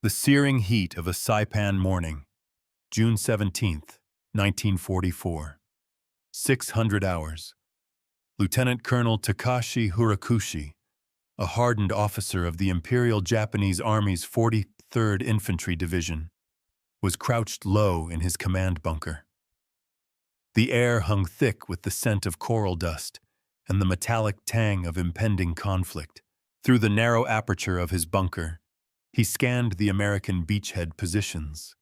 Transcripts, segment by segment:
The searing heat of a Saipan morning, June 17th, 1944. 600 hours. Lieutenant Colonel Takashi Hirakushi, a hardened officer of the Imperial Japanese Army's 43rd Infantry Division, was crouched low in his command bunker. The air hung thick with the scent of coral dust and the metallic tang of impending conflict. Through the narrow aperture of his bunker, he scanned the American beachhead positions,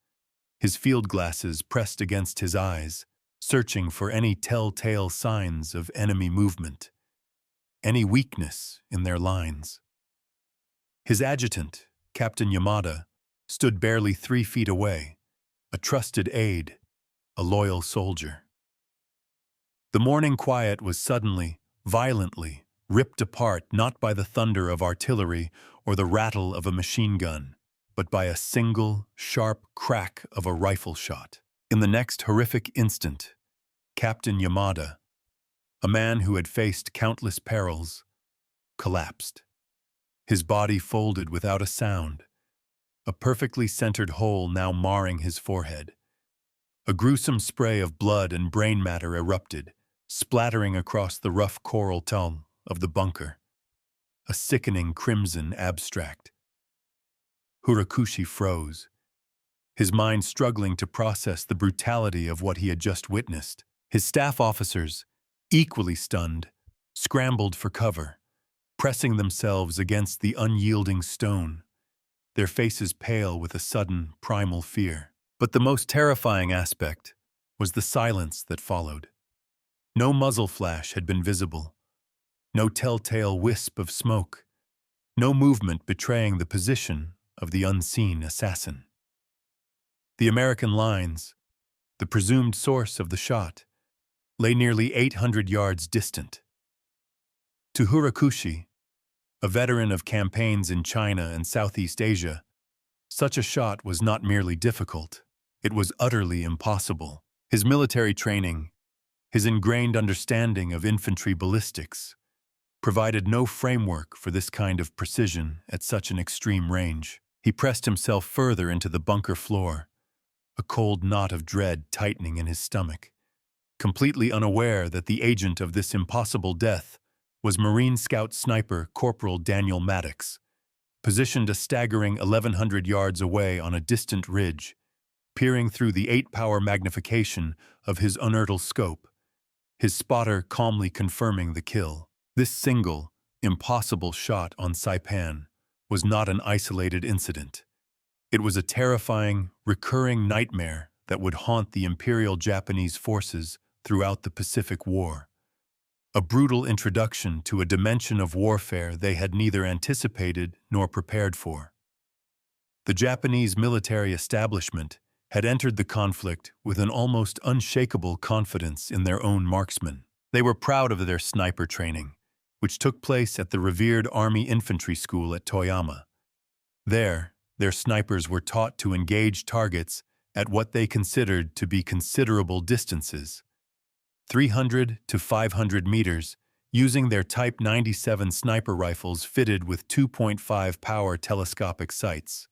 his field glasses pressed against his eyes, searching for any telltale signs of enemy movement, any weakness in their lines. His adjutant, Captain Yamada, stood barely 3 feet away, a trusted aide, a loyal soldier. The morning quiet was suddenly, violently, ripped apart not by the thunder of artillery or the rattle of a machine gun, but by a single, sharp crack of a rifle shot. In the next horrific instant, Captain Yamada, a man who had faced countless perils, collapsed. His body folded without a sound, a perfectly centered hole now marring his forehead. A gruesome spray of blood and brain matter erupted, splattering across the rough coral tulle of the bunker, a sickening crimson abstract. Hirakushi froze, his mind struggling to process the brutality of what he had just witnessed. His staff officers, equally stunned, scrambled for cover, pressing themselves against the unyielding stone, their faces pale with a sudden, primal fear. But the most terrifying aspect was the silence that followed. No muzzle flash had been visible, no telltale wisp of smoke, no movement betraying the position of the unseen assassin. The American lines, the presumed source of the shot, lay nearly 800 yards distant. To Hirakushi, a veteran of campaigns in China and Southeast Asia, such a shot was not merely difficult, it was utterly impossible. His military training, his ingrained understanding of infantry ballistics, provided no framework for this kind of precision at such an extreme range. He pressed himself further into the bunker floor, a cold knot of dread tightening in his stomach, completely unaware that the agent of this impossible death was Marine Scout sniper Corporal Daniel Maddox, positioned a staggering 1,100 yards away on a distant ridge, peering through the 8-power magnification of his Unertl scope, his spotter calmly confirming the kill. This single, impossible shot on Saipan was not an isolated incident. It was a terrifying, recurring nightmare that would haunt the Imperial Japanese forces throughout the Pacific War. A brutal introduction to a dimension of warfare they had neither anticipated nor prepared for. The Japanese military establishment had entered the conflict with an almost unshakable confidence in their own marksmen. They were proud of their sniper training, which took place at the revered Army Infantry School at Toyama. There, their snipers were taught to engage targets at what they considered to be considerable distances, 300 to 500 meters, using their Type 97 sniper rifles fitted with 2.5-power telescopic sights.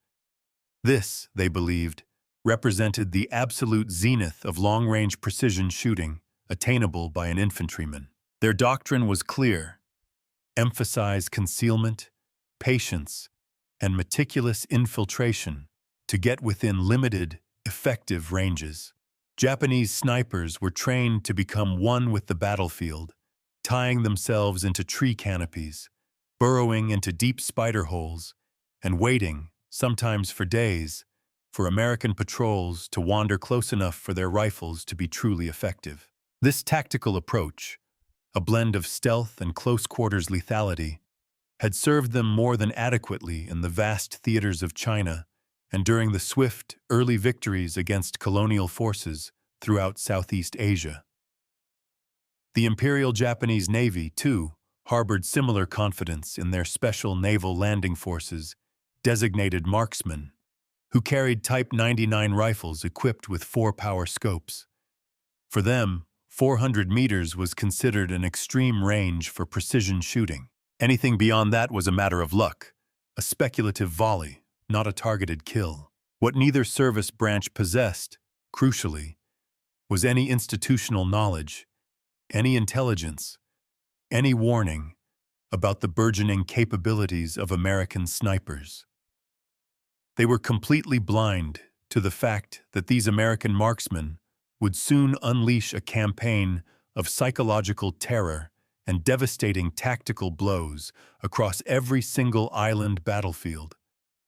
This, they believed, represented the absolute zenith of long-range precision shooting attainable by an infantryman. Their doctrine was clear: emphasize concealment, patience, and meticulous infiltration to get within limited, effective ranges. Japanese snipers were trained to become one with the battlefield, tying themselves into tree canopies, burrowing into deep spider holes, and waiting, sometimes for days, for American patrols to wander close enough for their rifles to be truly effective. This tactical approach, a blend of stealth and close-quarters lethality, had served them more than adequately in the vast theaters of China and during the swift, early victories against colonial forces throughout Southeast Asia. The Imperial Japanese Navy, too, harbored similar confidence in their special naval landing forces, designated marksmen, who carried Type 99 rifles equipped with 4-power scopes. For them, 400 meters was considered an extreme range for precision shooting. Anything beyond that was a matter of luck, a speculative volley, not a targeted kill. What neither service branch possessed, crucially, was any institutional knowledge, any intelligence, any warning about the burgeoning capabilities of American snipers. They were completely blind to the fact that these American marksmen would soon unleash a campaign of psychological terror and devastating tactical blows across every single island battlefield,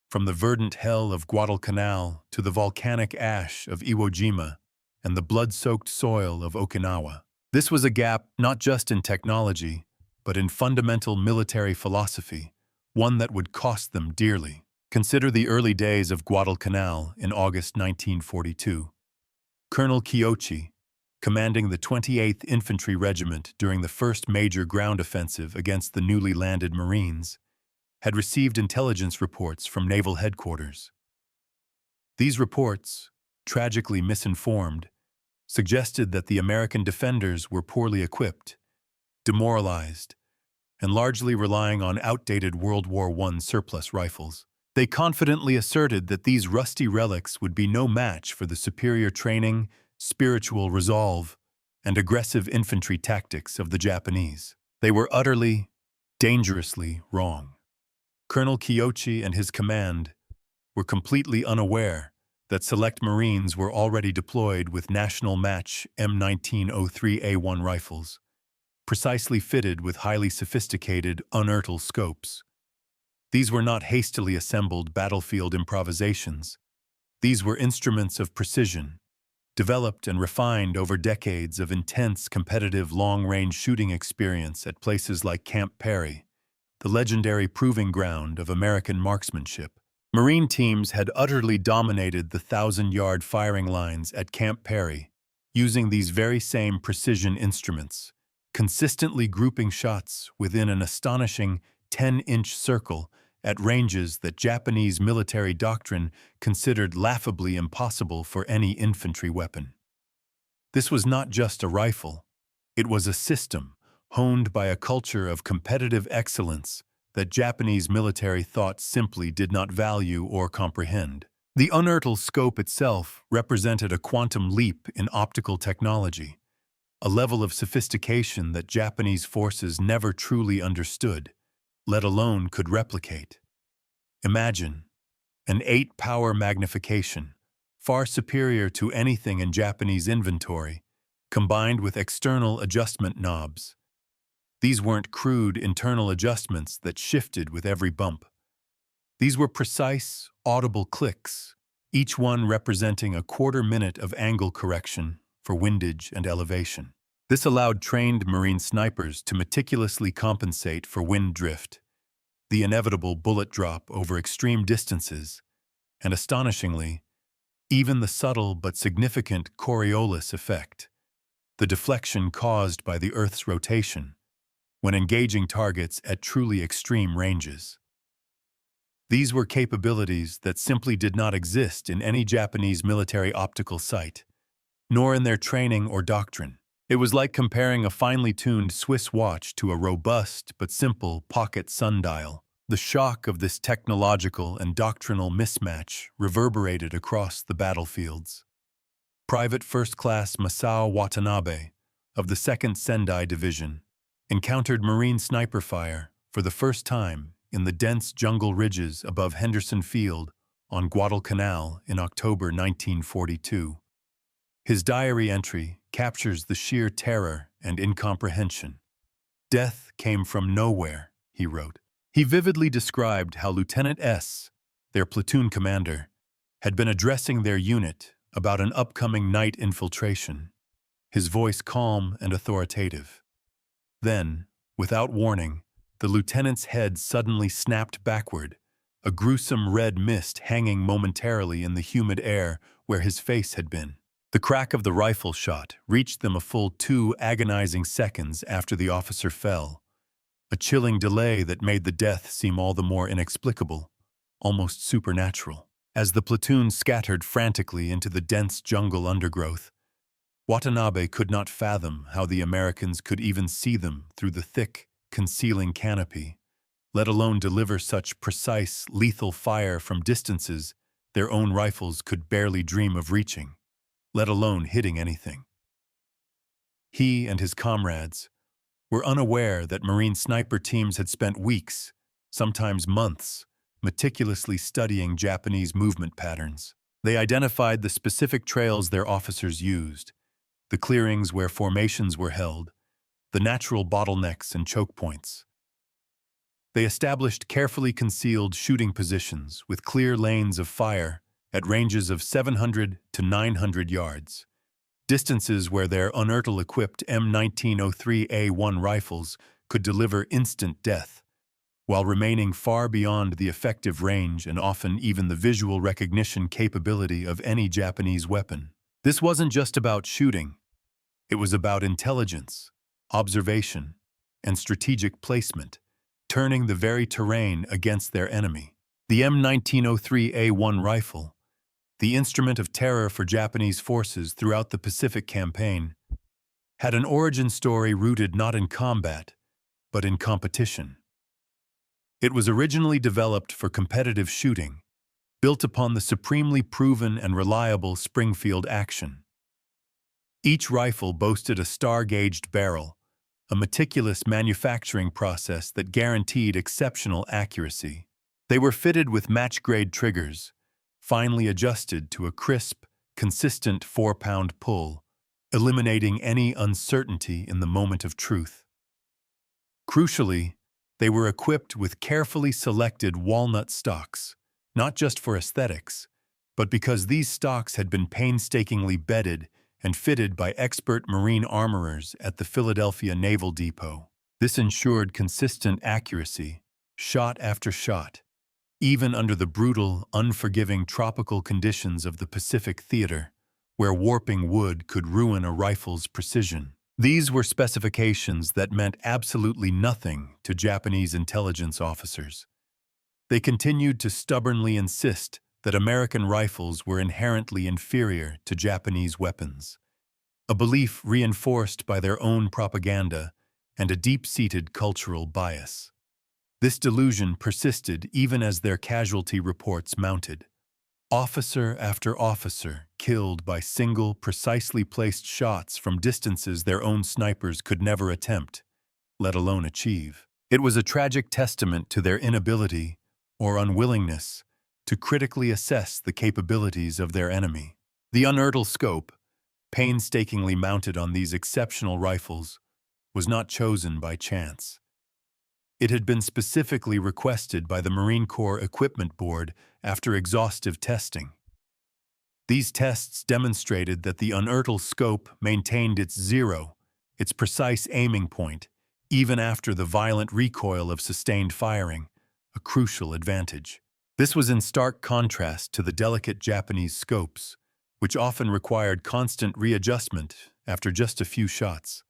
from the verdant hell of Guadalcanal to the volcanic ash of Iwo Jima and the blood-soaked soil of Okinawa. This was a gap not just in technology, but in fundamental military philosophy, one that would cost them dearly. Consider the early days of Guadalcanal in August 1942. Colonel Kiyoshi, commanding the 28th Infantry Regiment during the first major ground offensive against the newly landed Marines, had received intelligence reports from Naval Headquarters. These reports, tragically misinformed, suggested that the American defenders were poorly equipped, demoralized, and largely relying on outdated World War I surplus rifles. They confidently asserted that these rusty relics would be no match for the superior training, spiritual resolve, and aggressive infantry tactics of the Japanese. They were utterly, dangerously wrong. Colonel Kiyoshi and his command were completely unaware that select Marines were already deployed with national match M1903A1 rifles, precisely fitted with highly sophisticated Unertl scopes. These were not hastily assembled battlefield improvisations. These were instruments of precision, developed and refined over decades of intense competitive long-range shooting experience at places like Camp Perry, the legendary proving ground of American marksmanship. Marine teams had utterly dominated the 1,000-yard firing lines at Camp Perry, using these very same precision instruments, consistently grouping shots within an astonishing 10-inch circle at ranges that Japanese military doctrine considered laughably impossible for any infantry weapon. This was not just a rifle, it was a system honed by a culture of competitive excellence that Japanese military thought simply did not value or comprehend. The Unertl scope itself represented a quantum leap in optical technology, a level of sophistication that Japanese forces never truly understood, let alone could replicate. Imagine an 8-power magnification, far superior to anything in Japanese inventory, combined with external adjustment knobs. These weren't crude internal adjustments that shifted with every bump. These were precise, audible clicks, each one representing a quarter minute of angle correction for windage and elevation. This allowed trained Marine snipers to meticulously compensate for wind drift, the inevitable bullet drop over extreme distances, and astonishingly, even the subtle but significant Coriolis effect, the deflection caused by the Earth's rotation, when engaging targets at truly extreme ranges. These were capabilities that simply did not exist in any Japanese military optical sight, nor in their training or doctrine. It was like comparing a finely tuned Swiss watch to a robust but simple pocket sundial. The shock of this technological and doctrinal mismatch reverberated across the battlefields. Private First Class Masao Watanabe of the 2nd Sendai Division encountered Marine sniper fire for the first time in the dense jungle ridges above Henderson Field on Guadalcanal in October 1942. His diary entry captures the sheer terror and incomprehension. "Death came from nowhere," he wrote. He vividly described how Lieutenant S., their platoon commander, had been addressing their unit about an upcoming night infiltration, his voice calm and authoritative. Then, without warning, the lieutenant's head suddenly snapped backward, a gruesome red mist hanging momentarily in the humid air where his face had been. The crack of the rifle shot reached them a full 2 agonizing seconds after the officer fell, a chilling delay that made the death seem all the more inexplicable, almost supernatural. As the platoon scattered frantically into the dense jungle undergrowth, Watanabe could not fathom how the Americans could even see them through the thick, concealing canopy, let alone deliver such precise, lethal fire from distances their own rifles could barely dream of reaching, let alone hitting anything. He and his comrades were unaware that Marine sniper teams had spent weeks, sometimes months, meticulously studying Japanese movement patterns. They identified the specific trails their officers used, the clearings where formations were held, the natural bottlenecks and choke points. They established carefully concealed shooting positions with clear lanes of fire at ranges of 700 to 900 yards, distances where their Unertl-equipped M1903A1 rifles could deliver instant death, while remaining far beyond the effective range and often even the visual recognition capability of any Japanese weapon. This wasn't just about shooting. It was about intelligence, observation, and strategic placement, turning the very terrain against their enemy. The M1903A1 rifle, the instrument of terror for Japanese forces throughout the Pacific Campaign, had an origin story rooted not in combat, but in competition. It was originally developed for competitive shooting, built upon the supremely proven and reliable Springfield action. Each rifle boasted a star-gauged barrel, a meticulous manufacturing process that guaranteed exceptional accuracy. They were fitted with match-grade triggers, finely adjusted to a crisp, consistent 4-pound pull, eliminating any uncertainty in the moment of truth. Crucially, they were equipped with carefully selected walnut stocks, not just for aesthetics, but because these stocks had been painstakingly bedded and fitted by expert marine armorers at the Philadelphia Naval Depot. This ensured consistent accuracy, shot after shot, even under the brutal, unforgiving tropical conditions of the Pacific Theater, where warping wood could ruin a rifle's precision. These were specifications that meant absolutely nothing to Japanese intelligence officers. They continued to stubbornly insist that American rifles were inherently inferior to Japanese weapons, a belief reinforced by their own propaganda and a deep-seated cultural bias. This delusion persisted even as their casualty reports mounted. Officer after officer killed by single, precisely placed shots from distances their own snipers could never attempt, let alone achieve. It was a tragic testament to their inability or unwillingness to critically assess the capabilities of their enemy. The Unertl scope, painstakingly mounted on these exceptional rifles, was not chosen by chance. It had been specifically requested by the Marine Corps Equipment Board after exhaustive testing. These tests demonstrated that the Unertl scope maintained its zero, its precise aiming point, even after the violent recoil of sustained firing, a crucial advantage. This was in stark contrast to the delicate Japanese scopes, which often required constant readjustment after just a few shots,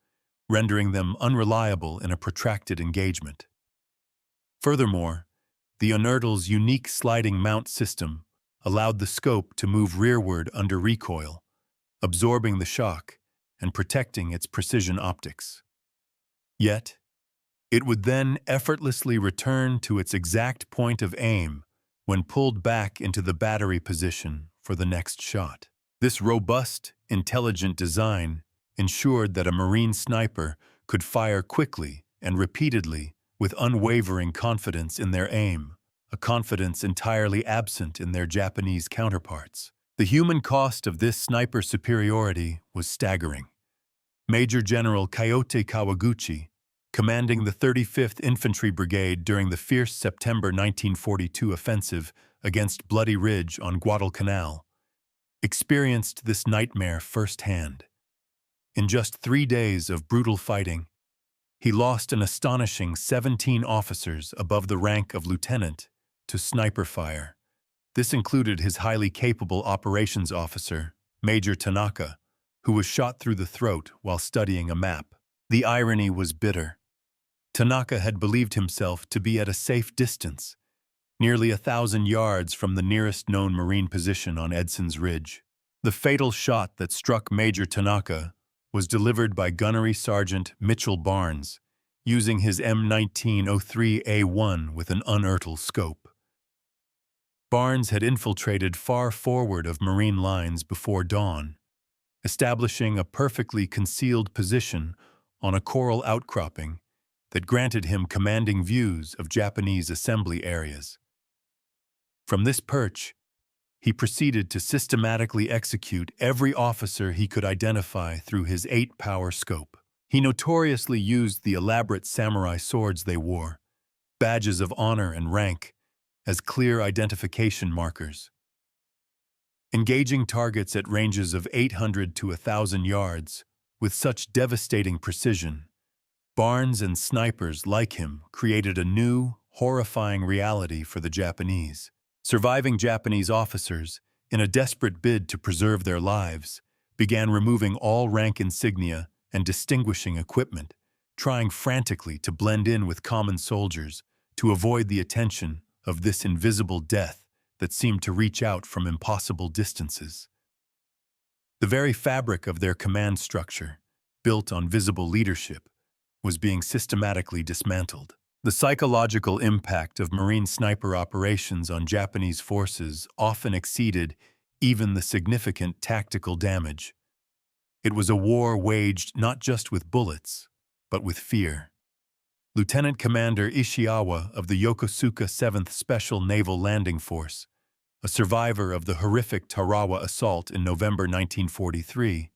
rendering them unreliable in a protracted engagement. Furthermore, the Unertl's unique sliding mount system allowed the scope to move rearward under recoil, absorbing the shock and protecting its precision optics. Yet, it would then effortlessly return to its exact point of aim when pulled back into the battery position for the next shot. This robust, intelligent design ensured that a Marine sniper could fire quickly and repeatedly with unwavering confidence in their aim, a confidence entirely absent in their Japanese counterparts. The human cost of this sniper superiority was staggering. Major General Kyoto Kawaguchi, commanding the 35th Infantry Brigade during the fierce September 1942 offensive against Bloody Ridge on Guadalcanal, experienced this nightmare firsthand. In just 3 days of brutal fighting, he lost an astonishing 17 officers above the rank of lieutenant to sniper fire. This included his highly capable operations officer, Major Tanaka, who was shot through the throat while studying a map. The irony was bitter. Tanaka had believed himself to be at a safe distance, nearly 1,000 yards from the nearest known Marine position on Edson's Ridge. The fatal shot that struck Major Tanaka was delivered by Gunnery Sergeant Mitchell Barnes, using his M1903A1 with an Unertl scope. Barnes had infiltrated far forward of Marine lines before dawn, establishing a perfectly concealed position on a coral outcropping that granted him commanding views of Japanese assembly areas. From this perch, he proceeded to systematically execute every officer he could identify through his 8-power scope. He notoriously used the elaborate samurai swords they wore, badges of honor and rank, as clear identification markers. Engaging targets at ranges of 800 to 1,000 yards with such devastating precision, Barnes and snipers like him created a new, horrifying reality for the Japanese. Surviving Japanese officers, in a desperate bid to preserve their lives, began removing all rank insignia and distinguishing equipment, trying frantically to blend in with common soldiers to avoid the attention of this invisible death that seemed to reach out from impossible distances. The very fabric of their command structure, built on visible leadership, was being systematically dismantled. The psychological impact of Marine sniper operations on Japanese forces often exceeded even the significant tactical damage. It was a war waged not just with bullets, but with fear. Lieutenant Commander Ishiawa of the Yokosuka 7th Special Naval Landing Force, a survivor of the horrific Tarawa assault in November 1943,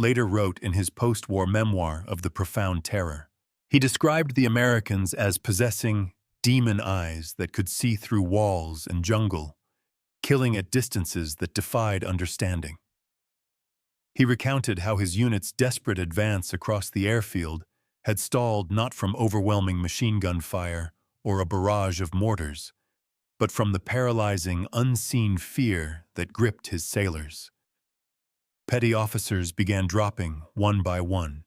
later wrote in his post-war memoir of the Profound Terror. He described the Americans as possessing demon eyes that could see through walls and jungle, killing at distances that defied understanding. He recounted how his unit's desperate advance across the airfield had stalled not from overwhelming machine gun fire or a barrage of mortars, but from the paralyzing, unseen fear that gripped his sailors. Petty officers began dropping one by one,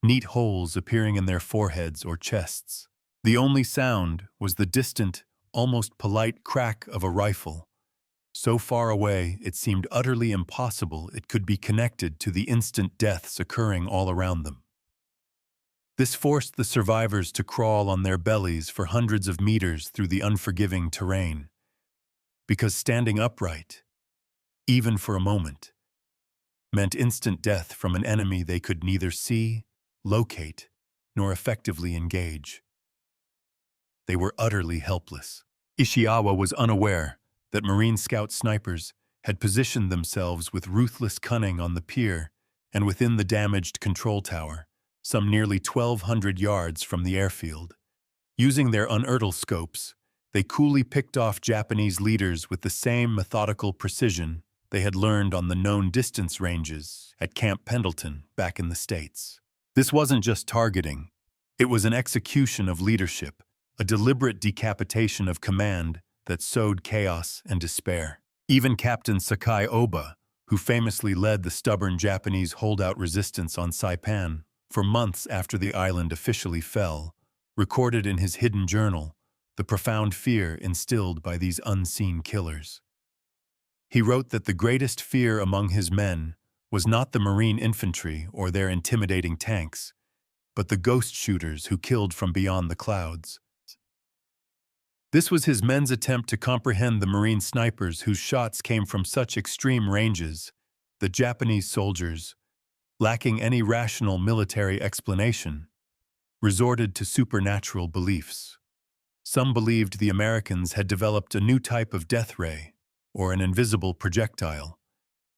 neat holes appearing in their foreheads or chests. The only sound was the distant, almost polite crack of a rifle, so far away it seemed utterly impossible it could be connected to the instant deaths occurring all around them. This forced the survivors to crawl on their bellies for hundreds of meters through the unforgiving terrain, because standing upright, even for a moment, meant instant death from an enemy they could neither see, locate, nor effectively engage. They were utterly helpless. Ishiawa was unaware that Marine Scout snipers had positioned themselves with ruthless cunning on the pier and within the damaged control tower, some nearly 1,200 yards from the airfield. Using their Unertl scopes, they coolly picked off Japanese leaders with the same methodical precision they had learned on the known distance ranges at Camp Pendleton back in the States. This wasn't just targeting, it was an execution of leadership, a deliberate decapitation of command that sowed chaos and despair. Even Captain Sakai Oba, who famously led the stubborn Japanese holdout resistance on Saipan for months after the island officially fell, recorded in his hidden journal the profound fear instilled by these unseen killers. He wrote that the greatest fear among his men was not the Marine infantry or their intimidating tanks, but the ghost shooters who killed from beyond the clouds. This was his men's attempt to comprehend the Marine snipers whose shots came from such extreme ranges that Japanese soldiers, lacking any rational military explanation, resorted to supernatural beliefs. Some believed the Americans had developed a new type of death ray, or an invisible projectile,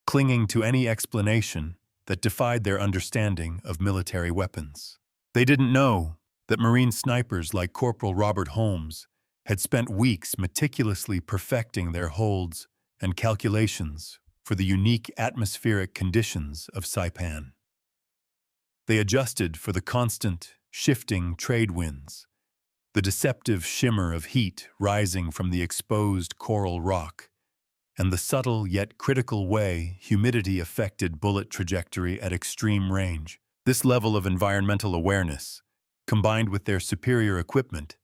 clinging to any explanation that defied their understanding of military weapons. They didn't know that Marine snipers like Corporal Robert Holmes had spent weeks meticulously perfecting their holds and calculations for the unique atmospheric conditions of Saipan. They adjusted for the constant, shifting trade winds, the deceptive shimmer of heat rising from the exposed coral rock, and the subtle yet critical way humidity affected bullet trajectory at extreme range. This level of environmental awareness, combined with their superior equipment,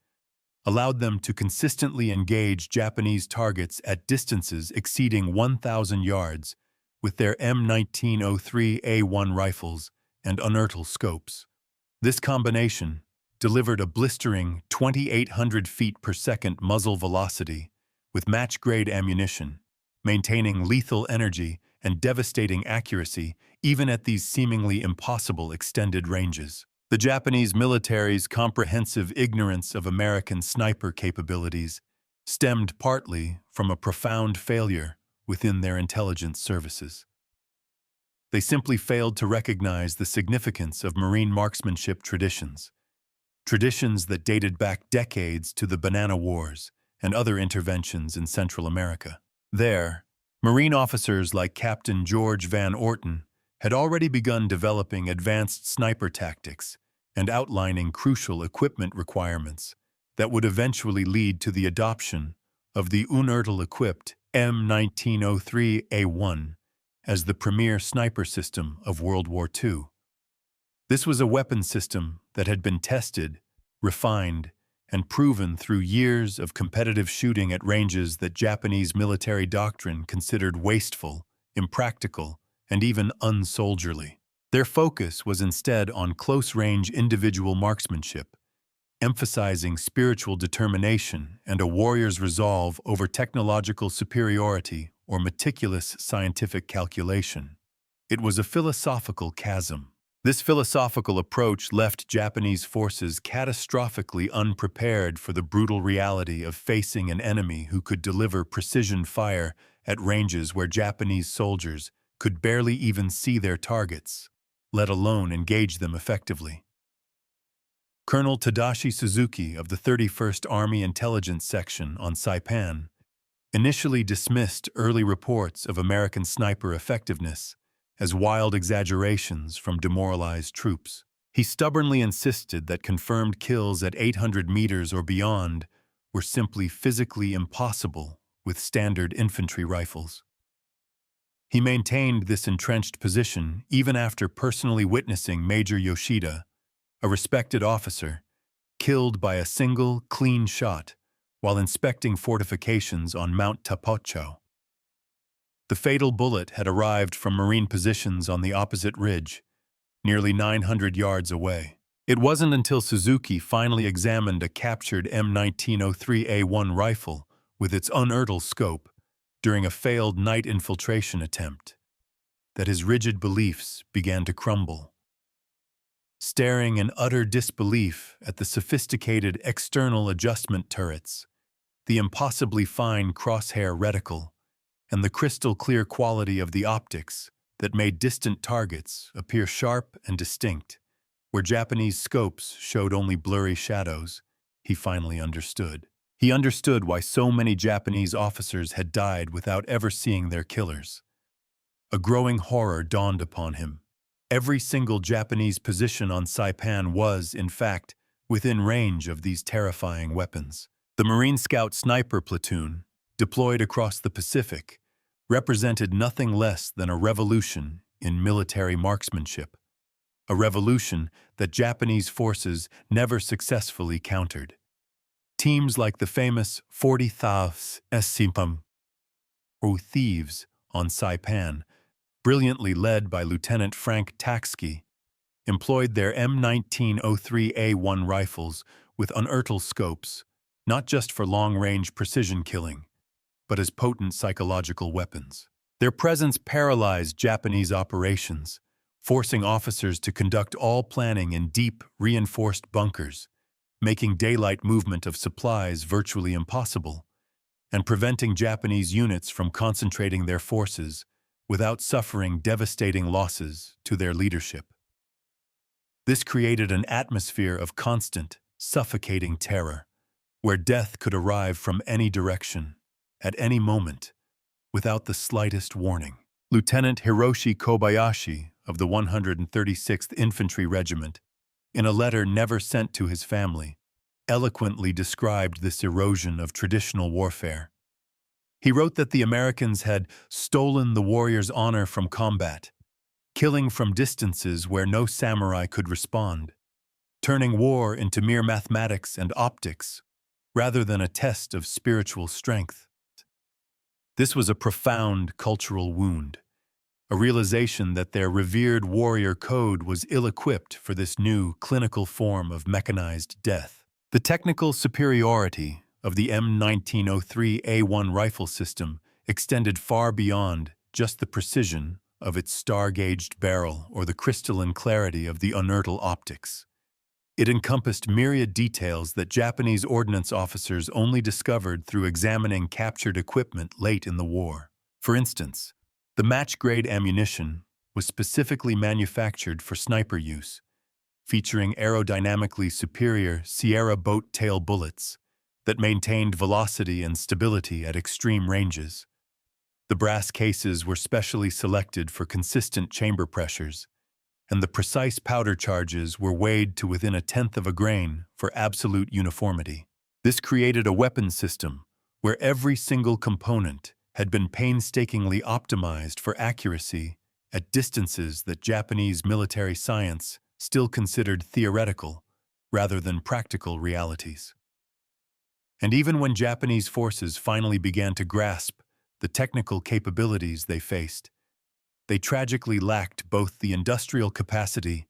allowed them to consistently engage Japanese targets at distances exceeding 1,000 yards with their M1903A1 rifles and Unertl scopes. This combination, delivered a blistering 2,800 feet per second muzzle velocity with match-grade ammunition, maintaining lethal energy and devastating accuracy even at these seemingly impossible extended ranges. The Japanese military's comprehensive ignorance of American sniper capabilities stemmed partly from a profound failure within their intelligence services. They simply failed to recognize the significance of Marine marksmanship traditions that dated back decades to the Banana Wars and other interventions in Central America. There, Marine officers like Captain George Van Orton had already begun developing advanced sniper tactics and outlining crucial equipment requirements that would eventually lead to the adoption of the Unertl-equipped M1903A1 as the premier sniper system of World War II. This was a weapon system that had been tested, refined, and proven through years of competitive shooting at ranges that Japanese military doctrine considered wasteful, impractical, and even unsoldierly. Their focus was instead on close-range individual marksmanship, emphasizing spiritual determination and a warrior's resolve over technological superiority or meticulous scientific calculation. It was a philosophical chasm. This philosophical approach left Japanese forces catastrophically unprepared for the brutal reality of facing an enemy who could deliver precision fire at ranges where Japanese soldiers could barely even see their targets, let alone engage them effectively. Colonel Tadashi Suzuki of the 31st Army Intelligence Section on Saipan initially dismissed early reports of American sniper effectiveness as wild exaggerations from demoralized troops. He stubbornly insisted that confirmed kills at 800 meters or beyond were simply physically impossible with standard infantry rifles. He maintained this entrenched position even after personally witnessing Major Yoshida, a respected officer, killed by a single, clean shot while inspecting fortifications on Mount Tapocho. The fatal bullet had arrived from Marine positions on the opposite ridge, nearly 900 yards away. It wasn't until Suzuki finally examined a captured M1903A1 rifle with its Unertl scope during a failed night infiltration attempt that his rigid beliefs began to crumble. Staring in utter disbelief at the sophisticated external adjustment turrets, the impossibly fine crosshair reticle, and the crystal-clear quality of the optics that made distant targets appear sharp and distinct, where Japanese scopes showed only blurry shadows, he finally understood. He understood why so many Japanese officers had died without ever seeing their killers. A growing horror dawned upon him. Every single Japanese position on Saipan was, in fact, within range of these terrifying weapons. The Marine Scout Sniper Platoon, deployed across the Pacific, represented nothing less than a revolution in military marksmanship, a revolution that Japanese forces never successfully countered. Teams like the famous 40,000 Decimate, or Thieves, on Saipan, brilliantly led by Lieutenant Frank Taksky, employed their M1903A1 rifles with Unertl scopes, not just for long-range precision killing, but as potent psychological weapons. Their presence paralyzed Japanese operations, forcing officers to conduct all planning in deep, reinforced bunkers, making daylight movement of supplies virtually impossible, and preventing Japanese units from concentrating their forces without suffering devastating losses to their leadership. This created an atmosphere of constant, suffocating terror, where death could arrive from any direction, at any moment, without the slightest warning. Lieutenant Hiroshi Kobayashi of the 136th Infantry Regiment, in a letter never sent to his family, eloquently described this erosion of traditional warfare. He wrote that the Americans had stolen the warrior's honor from combat, killing from distances where no samurai could respond, turning war into mere mathematics and optics, rather than a test of spiritual strength. This was a profound cultural wound, a realization that their revered warrior code was ill-equipped for this new, clinical form of mechanized death. The technical superiority of the M1903A1 rifle system extended far beyond just the precision of its star-gauged barrel or the crystalline clarity of the Unertl optics. It encompassed myriad details that Japanese ordnance officers only discovered through examining captured equipment late in the war. For instance, the match-grade ammunition was specifically manufactured for sniper use, featuring aerodynamically superior Sierra boat tail bullets that maintained velocity and stability at extreme ranges. The brass cases were specially selected for consistent chamber pressures, and the precise powder charges were weighed to within a tenth of a grain for absolute uniformity. This created a weapon system where every single component had been painstakingly optimized for accuracy at distances that Japanese military science still considered theoretical rather than practical realities. And even when Japanese forces finally began to grasp the technical capabilities they faced, they tragically lacked both the industrial capacity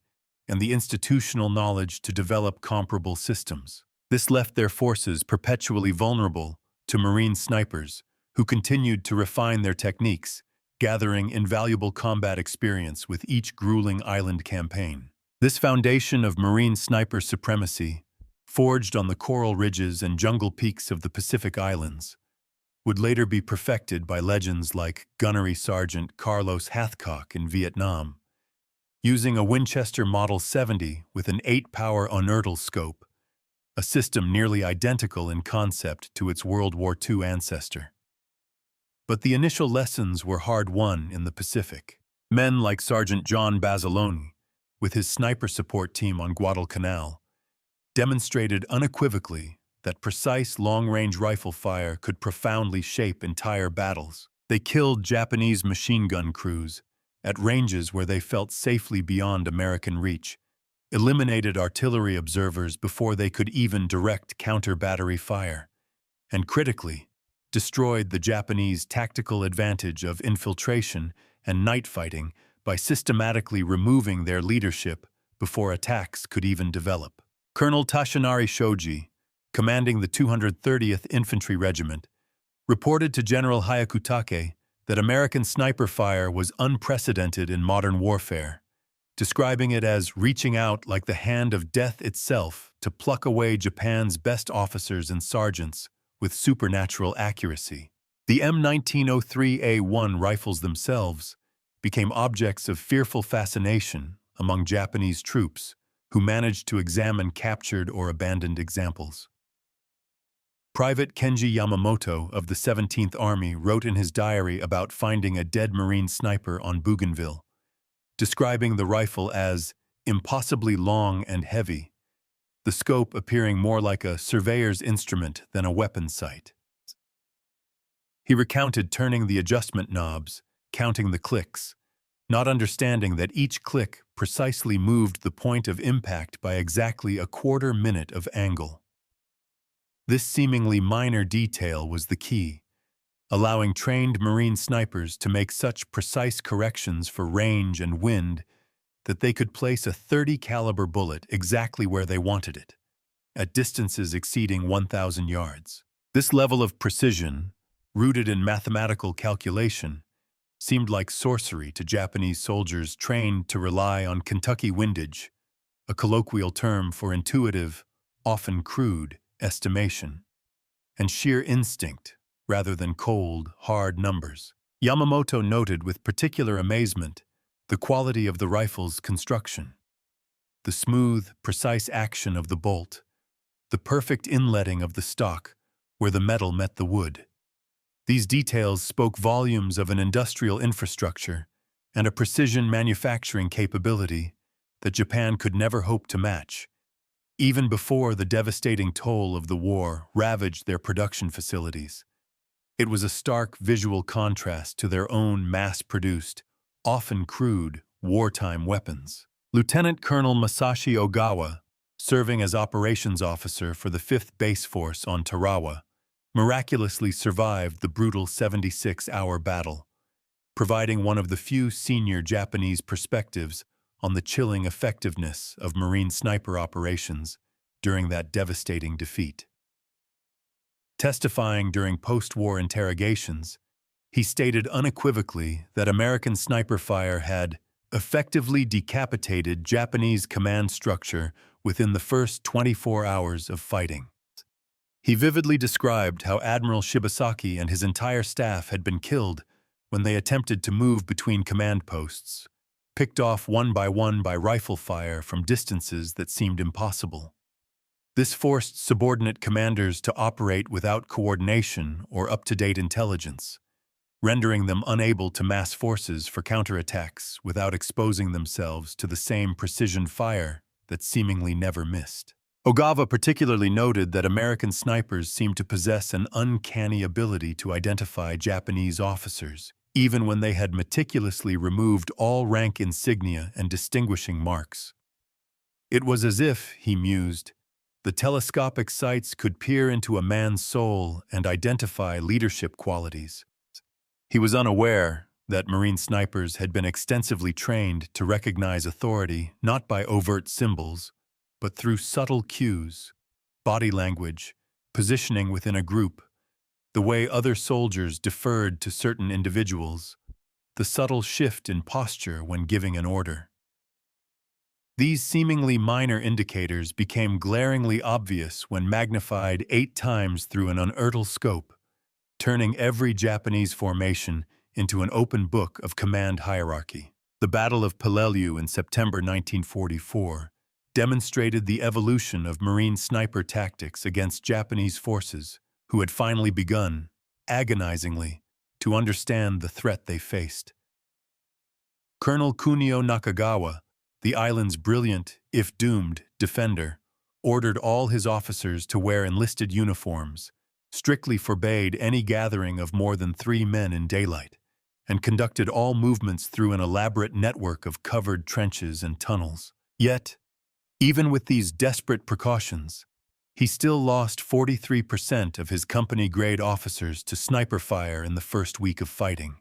and the institutional knowledge to develop comparable systems. This left their forces perpetually vulnerable to Marine snipers who continued to refine their techniques, gathering invaluable combat experience with each grueling island campaign. This foundation of Marine sniper supremacy, forged on the coral ridges and jungle peaks of the Pacific Islands, would later be perfected by legends like Gunnery Sergeant Carlos Hathcock in Vietnam. Using a Winchester Model 70 with an 8-power Unertl scope, a system nearly identical in concept to its World War II ancestor. But the initial lessons were hard-won in the Pacific. Men like Sergeant John Basiloni, with his sniper support team on Guadalcanal, demonstrated unequivocally that precise long-range rifle fire could profoundly shape entire battles. They killed Japanese machine gun crews at ranges where they felt safely beyond American reach, eliminated artillery observers before they could even direct counter-battery fire, and critically, destroyed the Japanese tactical advantage of infiltration and night fighting by systematically removing their leadership before attacks could even develop. Colonel Tashinari Shoji, commanding the 230th Infantry Regiment, reported to General Hyakutake that American sniper fire was unprecedented in modern warfare, describing it as reaching out like the hand of death itself to pluck away Japan's best officers and sergeants with supernatural accuracy. The M1903A1 rifles themselves became objects of fearful fascination among Japanese troops who managed to examine captured or abandoned examples. Private Kenji Yamamoto of the 17th Army wrote in his diary about finding a dead Marine sniper on Bougainville, describing the rifle as impossibly long and heavy, the scope appearing more like a surveyor's instrument than a weapon sight. He recounted turning the adjustment knobs, counting the clicks, not understanding that each click precisely moved the point of impact by exactly a quarter minute of angle. This seemingly minor detail was the key, allowing trained Marine snipers to make such precise corrections for range and wind that they could place a .30 caliber bullet exactly where they wanted it, at distances exceeding 1,000 yards. This level of precision, rooted in mathematical calculation, seemed like sorcery to Japanese soldiers trained to rely on Kentucky windage, a colloquial term for intuitive, often crude, estimation, and sheer instinct rather than cold, hard numbers. Yamamoto noted with particular amazement the quality of the rifle's construction. The smooth, precise action of the bolt, the perfect inletting of the stock where the metal met the wood. These details spoke volumes of an industrial infrastructure and a precision manufacturing capability that Japan could never hope to match, even before the devastating toll of the war ravaged their production facilities. It was a stark visual contrast to their own mass-produced, often crude, wartime weapons. Lieutenant Colonel Masashi Ogawa, serving as operations officer for the 5th Base Force on Tarawa, miraculously survived the brutal 76-hour battle, providing one of the few senior Japanese perspectives on the chilling effectiveness of Marine sniper operations during that devastating defeat. Testifying during post-war interrogations, he stated unequivocally that American sniper fire had effectively decapitated Japanese command structure within the first 24 hours of fighting. He vividly described how Admiral Shibasaki and his entire staff had been killed when they attempted to move between command posts, picked off one by rifle fire from distances that seemed impossible. This forced subordinate commanders to operate without coordination or up-to-date intelligence, rendering them unable to mass forces for counterattacks without exposing themselves to the same precision fire that seemingly never missed. Ogawa particularly noted that American snipers seemed to possess an uncanny ability to identify Japanese officers, even when they had meticulously removed all rank insignia and distinguishing marks. It was as if, he mused, the telescopic sights could peer into a man's soul and identify leadership qualities. He was unaware that Marine snipers had been extensively trained to recognize authority not by overt symbols, but through subtle cues, body language, positioning within a group, the way other soldiers deferred to certain individuals, the subtle shift in posture when giving an order. These seemingly minor indicators became glaringly obvious when magnified 8 times through an Unertl scope, turning every Japanese formation into an open book of command hierarchy. The Battle of Peleliu in September 1944 demonstrated the evolution of Marine sniper tactics against Japanese forces who had finally begun, agonizingly, to understand the threat they faced. Colonel Kunio Nakagawa, the island's brilliant, if doomed, defender, ordered all his officers to wear enlisted uniforms, strictly forbade any gathering of more than 3 men in daylight, and conducted all movements through an elaborate network of covered trenches and tunnels. Yet, even with these desperate precautions, he still lost 43% of his company-grade officers to sniper fire in the first week of fighting.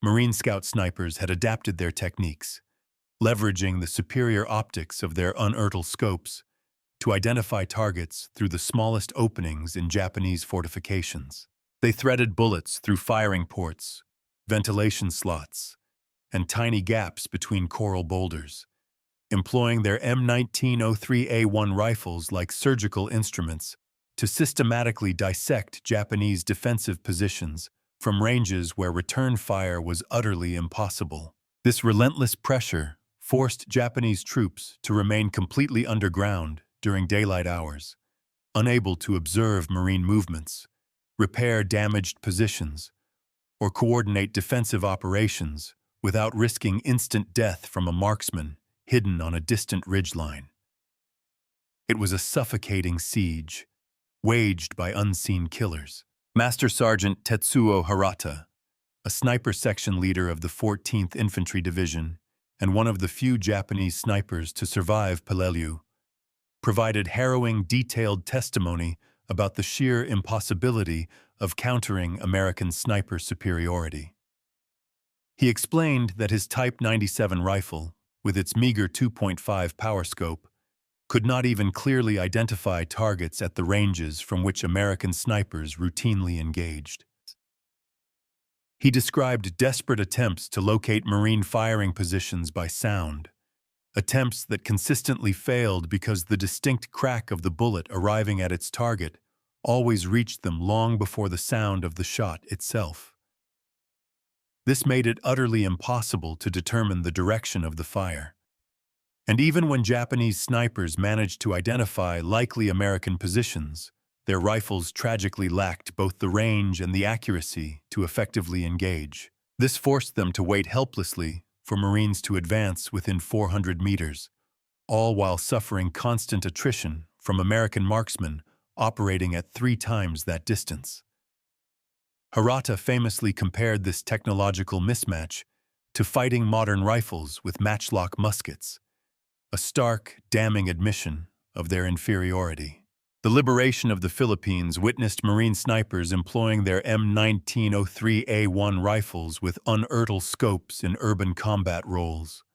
Marine Scout snipers had adapted their techniques, leveraging the superior optics of their Unertl scopes to identify targets through the smallest openings in Japanese fortifications. They threaded bullets through firing ports, ventilation slots, and tiny gaps between coral boulders, employing their M1903A1 rifles like surgical instruments to systematically dissect Japanese defensive positions from ranges where return fire was utterly impossible. This relentless pressure forced Japanese troops to remain completely underground during daylight hours, unable to observe Marine movements, repair damaged positions, or coordinate defensive operations without risking instant death from a marksman hidden on a distant ridgeline. It was a suffocating siege, waged by unseen killers. Master Sergeant Tetsuo Harata, a sniper section leader of the 14th Infantry Division and one of the few Japanese snipers to survive Peleliu, provided harrowing, detailed testimony about the sheer impossibility of countering American sniper superiority. He explained that his Type 97 rifle, with its meager 2.5 power scope, could not even clearly identify targets at the ranges from which American snipers routinely engaged. He described desperate attempts to locate Marine firing positions by sound, attempts that consistently failed because the distinct crack of the bullet arriving at its target always reached them long before the sound of the shot itself. This made it utterly impossible to determine the direction of the fire. And even when Japanese snipers managed to identify likely American positions, their rifles tragically lacked both the range and the accuracy to effectively engage. This forced them to wait helplessly for Marines to advance within 400 meters, all while suffering constant attrition from American marksmen operating at 3 times that distance. Harata famously compared this technological mismatch to fighting modern rifles with matchlock muskets, a stark, damning admission of their inferiority. The liberation of the Philippines witnessed Marine snipers employing their M1903A1 rifles with Unertl scopes in urban combat roles,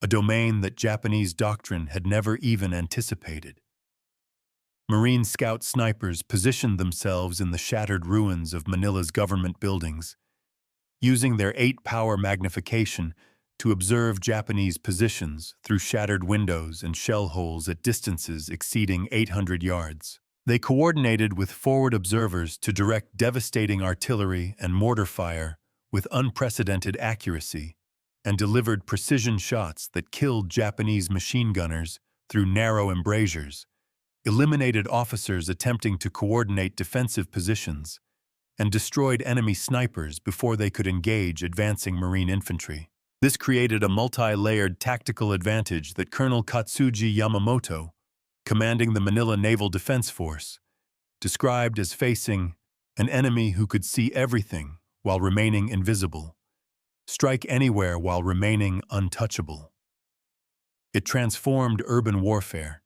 a domain that Japanese doctrine had never even anticipated. Marine scout snipers positioned themselves in the shattered ruins of Manila's government buildings, using their 8-power magnification to observe Japanese positions through shattered windows and shell holes at distances exceeding 800 yards. They coordinated with forward observers to direct devastating artillery and mortar fire with unprecedented accuracy, and delivered precision shots that killed Japanese machine gunners through narrow embrasures, eliminated officers attempting to coordinate defensive positions, and destroyed enemy snipers before they could engage advancing Marine infantry. This created a multi-layered tactical advantage that Colonel Katsuji Yamamoto, commanding the Manila Naval Defense Force, described as facing an enemy who could see everything while remaining invisible, strike anywhere while remaining untouchable. It transformed urban warfare,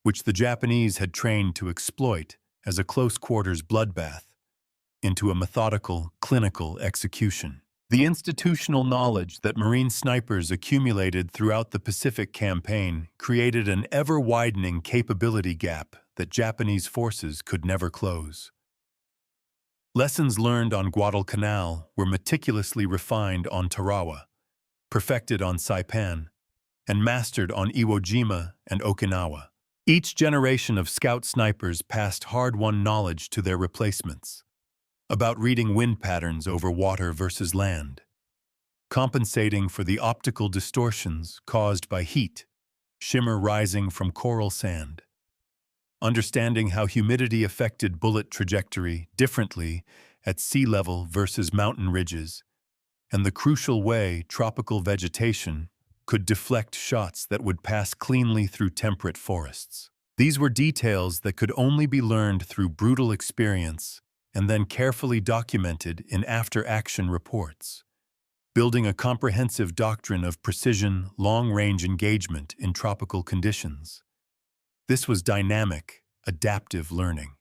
which the Japanese had trained to exploit as a close-quarters bloodbath, into a methodical, clinical execution. The institutional knowledge that Marine snipers accumulated throughout the Pacific Campaign created an ever-widening capability gap that Japanese forces could never close. Lessons learned on Guadalcanal were meticulously refined on Tarawa, perfected on Saipan, and mastered on Iwo Jima and Okinawa. Each generation of scout snipers passed hard-won knowledge to their replacements about reading wind patterns over water versus land, compensating for the optical distortions caused by heat, shimmer rising from coral sand, understanding how humidity affected bullet trajectory differently at sea level versus mountain ridges, and the crucial way tropical vegetation could deflect shots that would pass cleanly through temperate forests. These were details that could only be learned through brutal experience and then carefully documented in after-action reports, building a comprehensive doctrine of precision, long-range engagement in tropical conditions. This was dynamic, adaptive learning.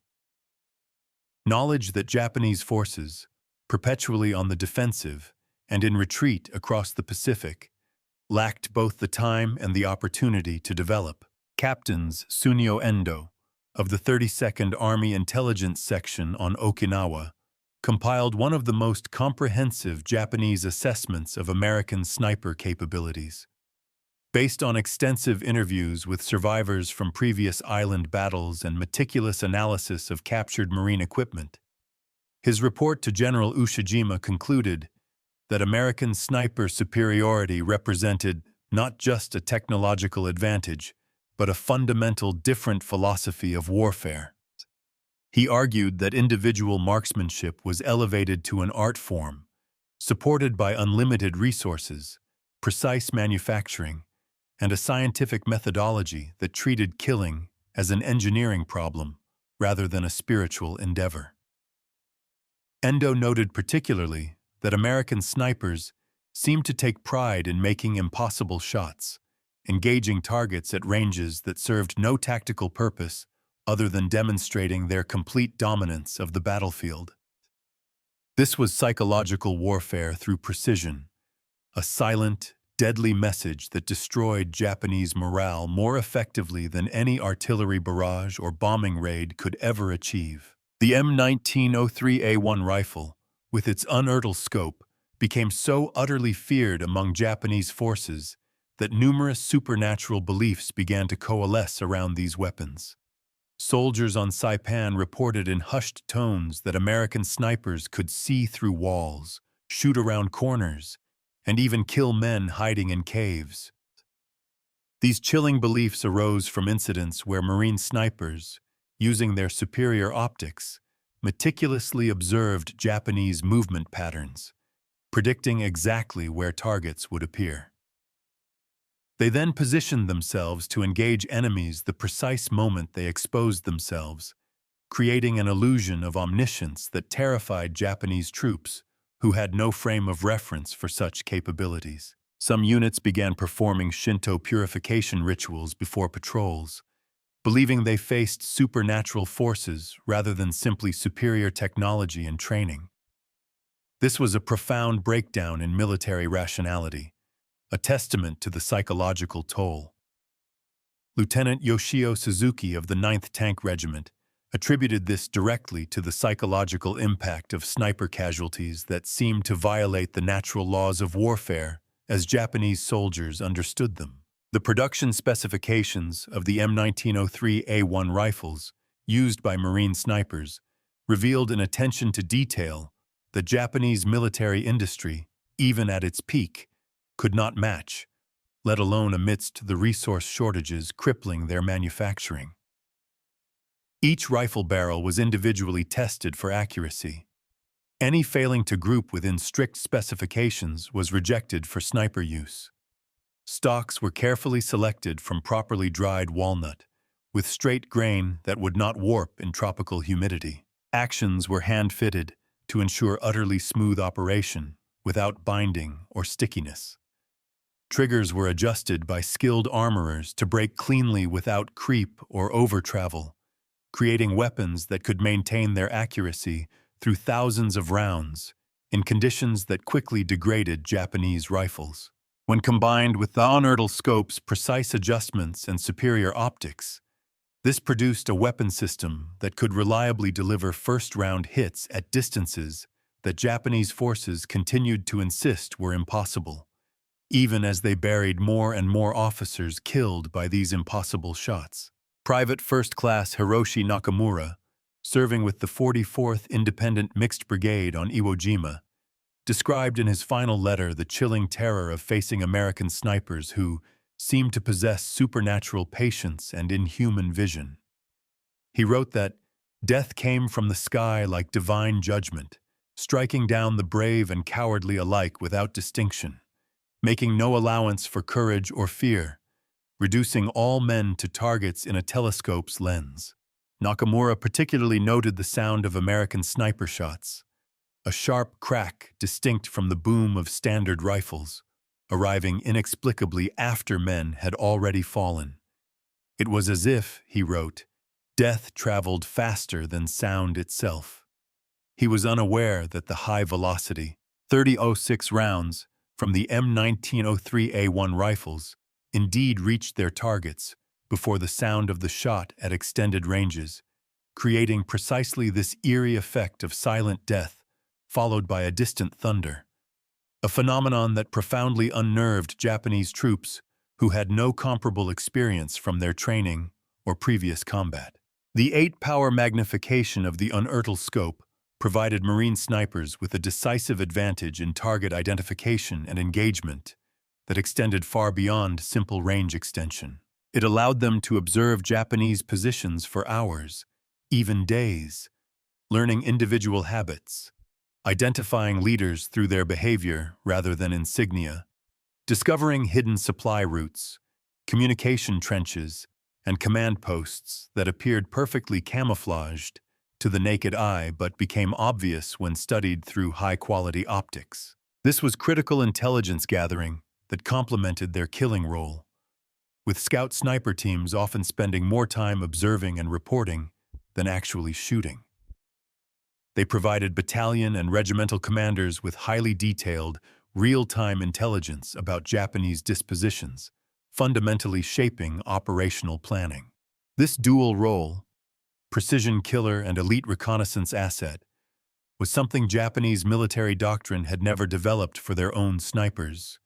Knowledge that Japanese forces, perpetually on the defensive and in retreat across the Pacific, lacked both the time and the opportunity to develop. Captains Sunio Endo, of the 32nd Army Intelligence Section on Okinawa, compiled one of the most comprehensive Japanese assessments of American sniper capabilities. Based on extensive interviews with survivors from previous island battles and meticulous analysis of captured Marine equipment, his report to General Ushijima concluded that American sniper superiority represented not just a technological advantage, but a fundamental different philosophy of warfare. He argued that individual marksmanship was elevated to an art form, supported by unlimited resources, precise manufacturing, and a scientific methodology that treated killing as an engineering problem rather than a spiritual endeavor. Endo noted particularly that American snipers seemed to take pride in making impossible shots, engaging targets at ranges that served no tactical purpose other than demonstrating their complete dominance of the battlefield. This was psychological warfare through precision, a silent, deadly message that destroyed Japanese morale more effectively than any artillery barrage or bombing raid could ever achieve. The M1903A1 rifle, with its Unertl scope, became so utterly feared among Japanese forces that numerous supernatural beliefs began to coalesce around these weapons. Soldiers on Saipan reported in hushed tones that American snipers could see through walls, shoot around corners, and even kill men hiding in caves. These chilling beliefs arose from incidents where Marine snipers, using their superior optics, meticulously observed Japanese movement patterns, predicting exactly where targets would appear. They then positioned themselves to engage enemies the precise moment they exposed themselves, creating an illusion of omniscience that terrified Japanese troops who had no frame of reference for such capabilities. Some units began performing Shinto purification rituals before patrols, believing they faced supernatural forces rather than simply superior technology and training. This was a profound breakdown in military rationality, a testament to the psychological toll. Lieutenant Yoshio Suzuki of the 9th Tank Regiment attributed this directly to the psychological impact of sniper casualties that seemed to violate the natural laws of warfare as Japanese soldiers understood them. The production specifications of the M1903A1 rifles used by Marine snipers revealed an attention to detail that Japanese military industry, even at its peak, could not match, let alone amidst the resource shortages crippling their manufacturing. Each rifle barrel was individually tested for accuracy. Any failing to group within strict specifications was rejected for sniper use. Stocks were carefully selected from properly dried walnut, with straight grain that would not warp in tropical humidity. Actions were hand-fitted to ensure utterly smooth operation without binding or stickiness. Triggers were adjusted by skilled armorers to break cleanly without creep or over-travel, creating weapons that could maintain their accuracy through thousands of rounds in conditions that quickly degraded Japanese rifles. When combined with the Unertl scope's precise adjustments and superior optics, this produced a weapon system that could reliably deliver first-round hits at distances that Japanese forces continued to insist were impossible, even as they buried more and more officers killed by these impossible shots. Private First Class Hiroshi Nakamura, serving with the 44th Independent Mixed Brigade on Iwo Jima, described in his final letter the chilling terror of facing American snipers who seemed to possess supernatural patience and inhuman vision. He wrote that death came from the sky like divine judgment, striking down the brave and cowardly alike without distinction, making no allowance for courage or fear, reducing all men to targets in a telescope's lens. Nakamura particularly noted the sound of American sniper shots, a sharp crack distinct from the boom of standard rifles, arriving inexplicably after men had already fallen. It was as if, he wrote, death traveled faster than sound itself. He was unaware that the high-velocity, 30.06 rounds from the M1903A1 rifles indeed reached their targets before the sound of the shot at extended ranges, creating precisely this eerie effect of silent death followed by a distant thunder, a phenomenon that profoundly unnerved Japanese troops who had no comparable experience from their training or previous combat. The 8-power magnification of the Unertl scope provided Marine snipers with a decisive advantage in target identification and engagement that extended far beyond simple range extension. It allowed them to observe Japanese positions for hours, even days, learning individual habits, identifying leaders through their behavior rather than insignia, discovering hidden supply routes, communication trenches, and command posts that appeared perfectly camouflaged to the naked eye but became obvious when studied through high-quality optics. This was critical intelligence gathering that complemented their killing role, with scout sniper teams often spending more time observing and reporting than actually shooting. They provided battalion and regimental commanders with highly detailed, real-time intelligence about Japanese dispositions, fundamentally shaping operational planning. This dual role, precision killer and elite reconnaissance asset, was something Japanese military doctrine had never developed for their own snipers,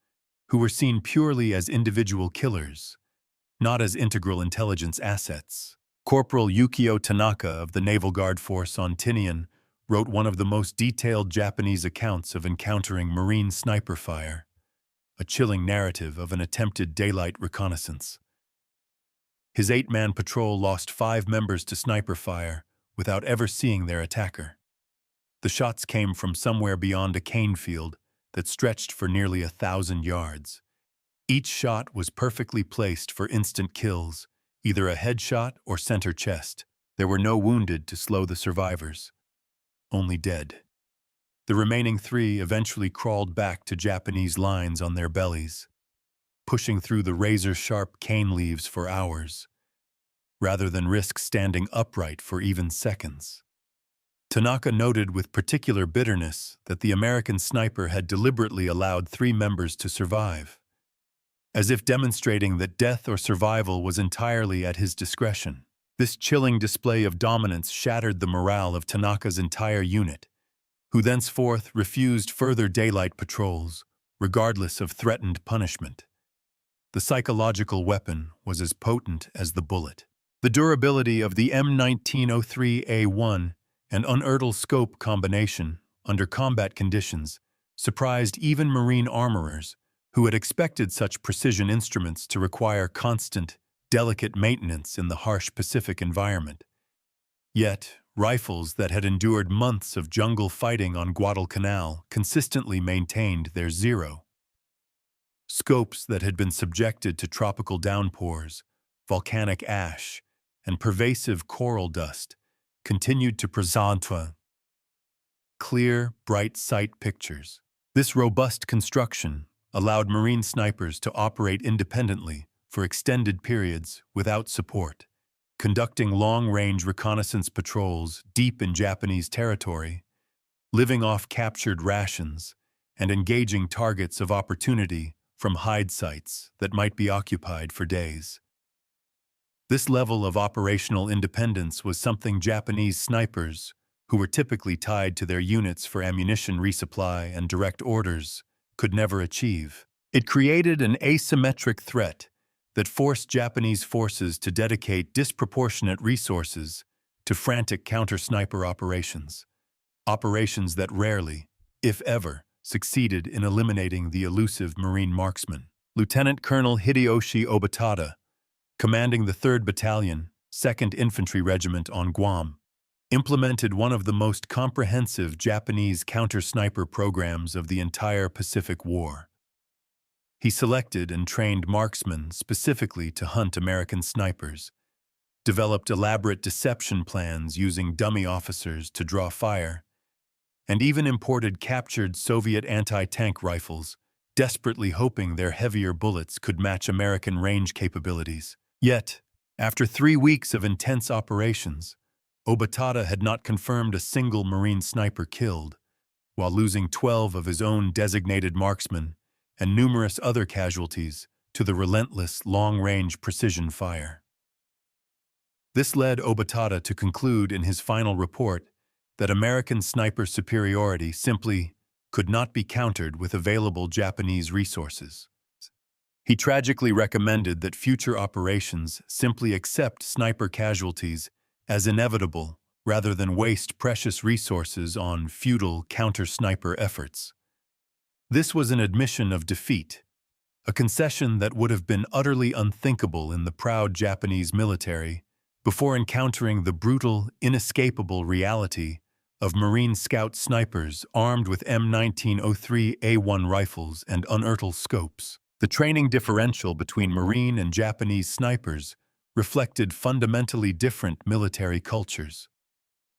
who were seen purely as individual killers, not as integral intelligence assets. Corporal Yukio Tanaka of the Naval Guard Force on Tinian wrote one of the most detailed Japanese accounts of encountering Marine sniper fire, a chilling narrative of an attempted daylight reconnaissance. His 8-man patrol lost 5 members to sniper fire without ever seeing their attacker. The shots came from somewhere beyond a cane field that stretched for nearly 1,000 yards. Each shot was perfectly placed for instant kills, either a headshot or center chest. There were no wounded to slow the survivors, only dead. The remaining 3 eventually crawled back to Japanese lines on their bellies, pushing through the razor-sharp cane leaves for hours. rather than risk standing upright for even seconds. Tanaka noted with particular bitterness that the American sniper had deliberately allowed 3 members to survive, as if demonstrating that death or survival was entirely at his discretion. This chilling display of dominance shattered the morale of Tanaka's entire unit, who thenceforth refused further daylight patrols, regardless of threatened punishment. The psychological weapon was as potent as the bullet. The durability of the M1903A1 and Unertl scope combination under combat conditions surprised even Marine armorers who had expected such precision instruments to require constant, delicate maintenance in the harsh Pacific environment. Yet, rifles that had endured months of jungle fighting on Guadalcanal consistently maintained their zero. Scopes that had been subjected to tropical downpours, volcanic ash, and pervasive coral dust continued to present clear, bright sight pictures. This robust construction allowed Marine snipers to operate independently for extended periods without support, conducting long-range reconnaissance patrols deep in Japanese territory, living off captured rations, and engaging targets of opportunity from hide sites that might be occupied for days. This level of operational independence was something Japanese snipers, who were typically tied to their units for ammunition resupply and direct orders, could never achieve. It created an asymmetric threat that forced Japanese forces to dedicate disproportionate resources to frantic counter-sniper operations that rarely, if ever, succeeded in eliminating the elusive Marine marksman. Lieutenant Colonel Hideyoshi Obatada, commanding the 3rd Battalion, 2nd Infantry Regiment on Guam, implemented one of the most comprehensive Japanese counter-sniper programs of the entire Pacific War. He selected and trained marksmen specifically to hunt American snipers, developed elaborate deception plans using dummy officers to draw fire, and even imported captured Soviet anti-tank rifles, desperately hoping their heavier bullets could match American range capabilities. Yet, after 3 weeks of intense operations, Obatada had not confirmed a single Marine sniper killed, while losing 12 of his own designated marksmen and numerous other casualties to the relentless long-range precision fire. This led Obatada to conclude in his final report that American sniper superiority simply could not be countered with available Japanese resources. He tragically recommended that future operations simply accept sniper casualties as inevitable rather than waste precious resources on futile counter-sniper efforts. This was an admission of defeat, a concession that would have been utterly unthinkable in the proud Japanese military before encountering the brutal, inescapable reality of Marine Scout snipers armed with M1903A1 rifles and Unertl scopes. The training differential between Marine and Japanese snipers reflected fundamentally different military cultures.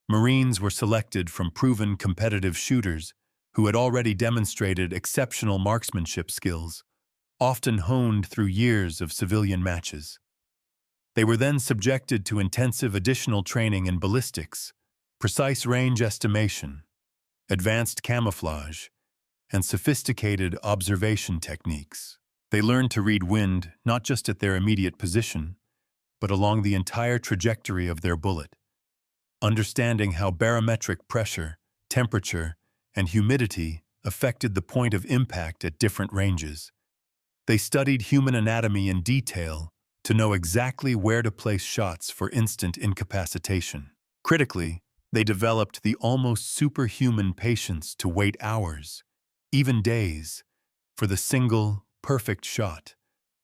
Marines were selected from proven competitive shooters who had already demonstrated exceptional marksmanship skills, often honed through years of civilian matches. They were then subjected to intensive additional training in ballistics, precise range estimation, advanced camouflage, and sophisticated observation techniques. They learned to read wind not just at their immediate position, but along the entire trajectory of their bullet, understanding how barometric pressure, temperature, and humidity affected the point of impact at different ranges. They studied human anatomy in detail to know exactly where to place shots for instant incapacitation. Critically, they developed the almost superhuman patience to wait hours, even days, for the single, perfect shot,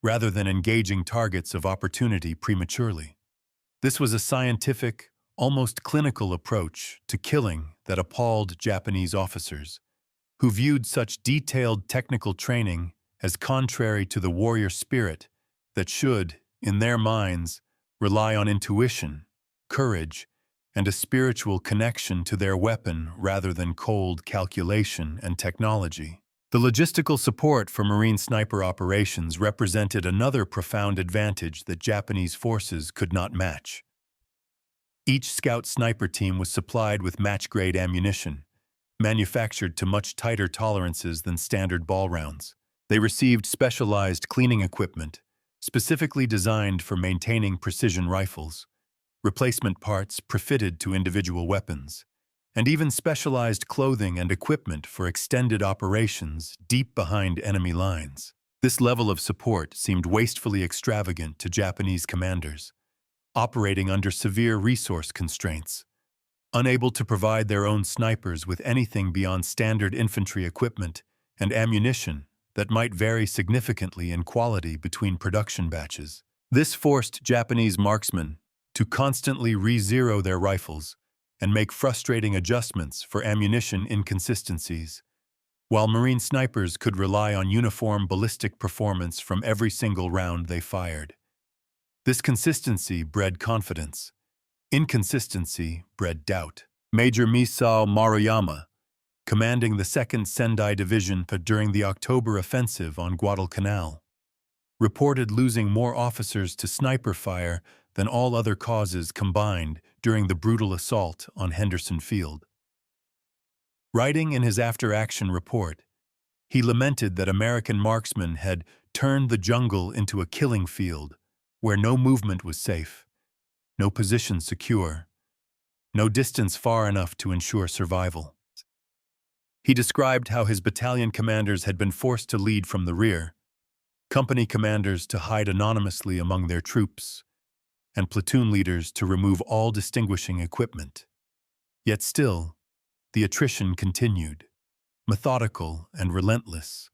rather than engaging targets of opportunity prematurely. This was a scientific, almost clinical approach to killing that appalled Japanese officers, who viewed such detailed technical training as contrary to the warrior spirit that should, in their minds, rely on intuition, courage, and a spiritual connection to their weapon rather than cold calculation and technology. The logistical support for Marine sniper operations represented another profound advantage that Japanese forces could not match. Each scout sniper team was supplied with match-grade ammunition, manufactured to much tighter tolerances than standard ball rounds. They received specialized cleaning equipment, specifically designed for maintaining precision rifles, replacement parts prefitted to individual weapons, and even specialized clothing and equipment for extended operations deep behind enemy lines. This level of support seemed wastefully extravagant to Japanese commanders, operating under severe resource constraints, unable to provide their own snipers with anything beyond standard infantry equipment and ammunition that might vary significantly in quality between production batches. This forced Japanese marksmen to constantly re-zero their rifles and make frustrating adjustments for ammunition inconsistencies, while Marine snipers could rely on uniform ballistic performance from every single round they fired. This consistency bred confidence. Inconsistency bred doubt. Major Misao Maruyama, commanding the 2nd Sendai Division during the October offensive on Guadalcanal, reported losing more officers to sniper fire than all other causes combined during the brutal assault on Henderson Field. Writing in his after-action report, he lamented that American marksmen had turned the jungle into a killing field where no movement was safe, no position secure, no distance far enough to ensure survival. He described how his battalion commanders had been forced to lead from the rear, company commanders to hide anonymously among their troops, and platoon leaders to remove all distinguishing equipment. Yet still, the attrition continued, methodical and relentless,